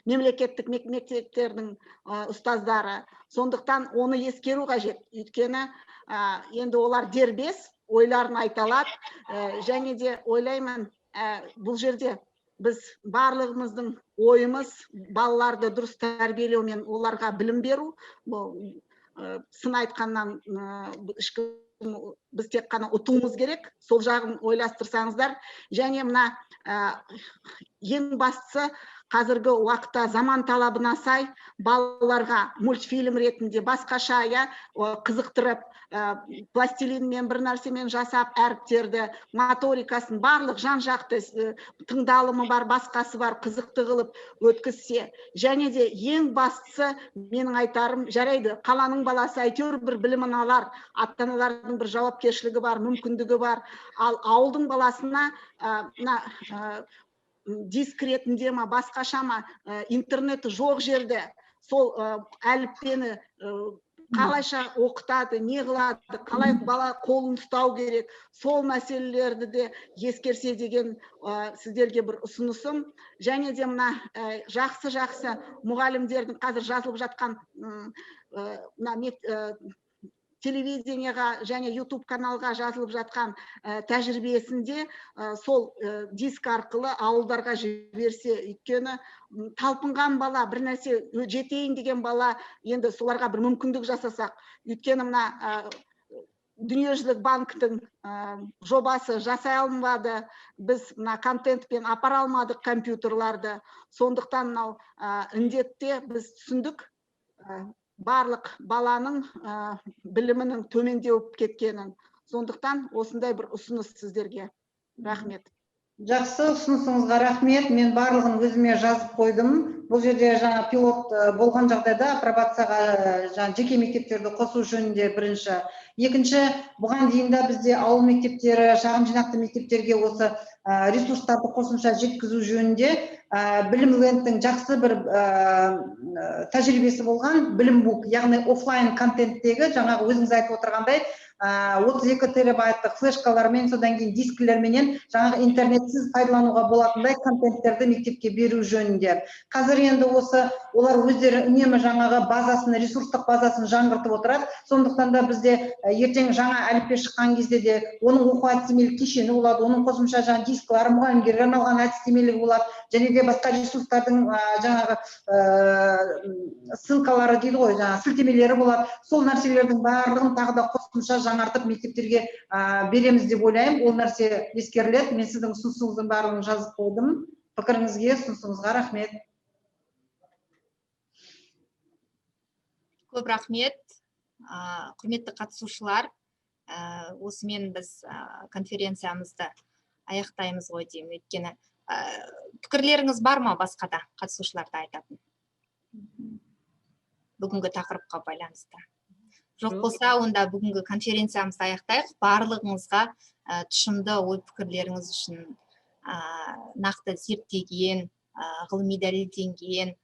мемлекеттік мектептердің ұстаздары. Сондықтан оны ескеру қажет. Өйткені енді олар дербес ойларын айта алады. Және де ойлаймын, бұл жерде біз барлығымыздың ойымыз балаларды дұрыс тәрбиелеумен оларға білім беру. Сын айтқаннан біз тек қана ұтуымыз керек. Сол жағын ойластырсаңыздар. Және мына ең бастысы қазіргі уақытта заман талабына сай балаларға мультфильм ретінде басқаша қызықтырып, пластилинмен бір нәрсемен жасап, әріптерді, моторикасын барлық жан-жақты тыңдалымы бар, басқасы бар, қызықты қылып өткізсе. Және де ең бастысы менің айтарым, жарайды, қаланың баласы әйтеуір бір білімін алар, ата-аналардың бір жауапкершілігі бар, мүмкіндігі бар. Ал ауылдың баласына диск ретінде ма, басқаша ма, интернеті жоқ жерде сол әліппені қалайша оқытады, не қылады, қалай бала қолын ұстау керек, сол мәселелерді де ескерсе деген сіздерге бір ұсынысым. Және де мына жақсы мұғалімдердің қазір жазылып жатқан телевидениеға және YouTube каналға жазылып жатқан тәжірибесінде сол диск арқылы ауылдарға жіберсе, өйткені талпынған бала, бір нәрсе жетейін деген бала, енді соларға бір мүмкіндік жасасақ, өйткені мына дүниежүзілік банктің жобасы жасай алмады, біз мына контентпен апара алмадық компьютерларды. Сондықтан мынау індетте біз түсіндік, барлық баланың білімінің төмендеуіп кеткенін. Сондықтан осындай бір ұсыныс сіздерге. Рахмет. Жақсы, ұсынысыңызға рахмет. Мен барлығын өзіме жазып қойдым. Бұл жерде жаңа пилот болған жағдайда апробацияға жеке мектептерді қосу жөнінде бірінші. Екінші, бұған дейін бізде ауыл мектептері, шағын жинақты мектептерге осы ресурстарды қосымша жеткізу жөнінде білім ленттің жақсы бір тәжірибесі болған. Білім бук, яғни офлайн контенттегі жаңағы өзіңіз айтып отырғандай 32 терабайттық флешкалармен, содан кейін дискілерменен жаңағы интернетсіз пайдалануға болатындай контенттерді мектепке беру жөнінде. Қазір енді осы олар өздері үнемі жаңағы базасын, ресурстық базасын жаңғыртып отырады. Сондықтан да бізде ертең жаңа әліппе шыққан кезде де оның оқу әдістемелік кешені болады, оның қосымша жаңа дисклары, мұғалімдерге арналған әдістемелігі болады, және де басқа ресурстардың жаңағы ссылкалары дейді ғой, жаңа сілтемелері болады. Сол нәрселердің барлығын тағы да қосымша жаңартып мектептерге береміз деп ойлаймын. Ол нәрсе ескеріледі. Мен сіздің ұсынысыңыздың барлығын жазып қойдым. Пікіріңізге, ұсынысыңызға рахмет. Көп рахмет. Құрметті қатысушылар, осымен біз конференциямызды аяқтаймыз ғой деймін. Өйткені пікірлеріңіз бар ма басқада қатысушыларды айтатын? Бүгінгі тақырыпқа байланысты. Жоқ болса, онда бүгінгі конференциямызды аяқтайық. Барлығыңызға тұшымды ой пікірлеріңіз үшін нақты зерттеген, ғылыми дәлелденген,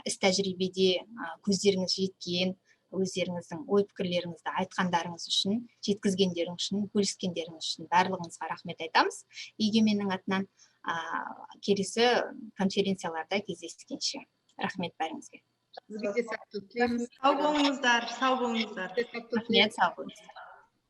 іс тәжірибеде көздеріңіз жеткен, өздеріңіздің ой пікірлеріңізді айтқандарыңыз үшін, жеткізгендеріңіз үшін, бөліскендеріңіз үшін барлығыңызға рахмет айтамыз. Егеменнің атынан келесі конференцияларда кездескенше. Рахмет бәріңізге. Сау болыңыздар, сау болыңыздар. Рахмет, сау болыңыздар.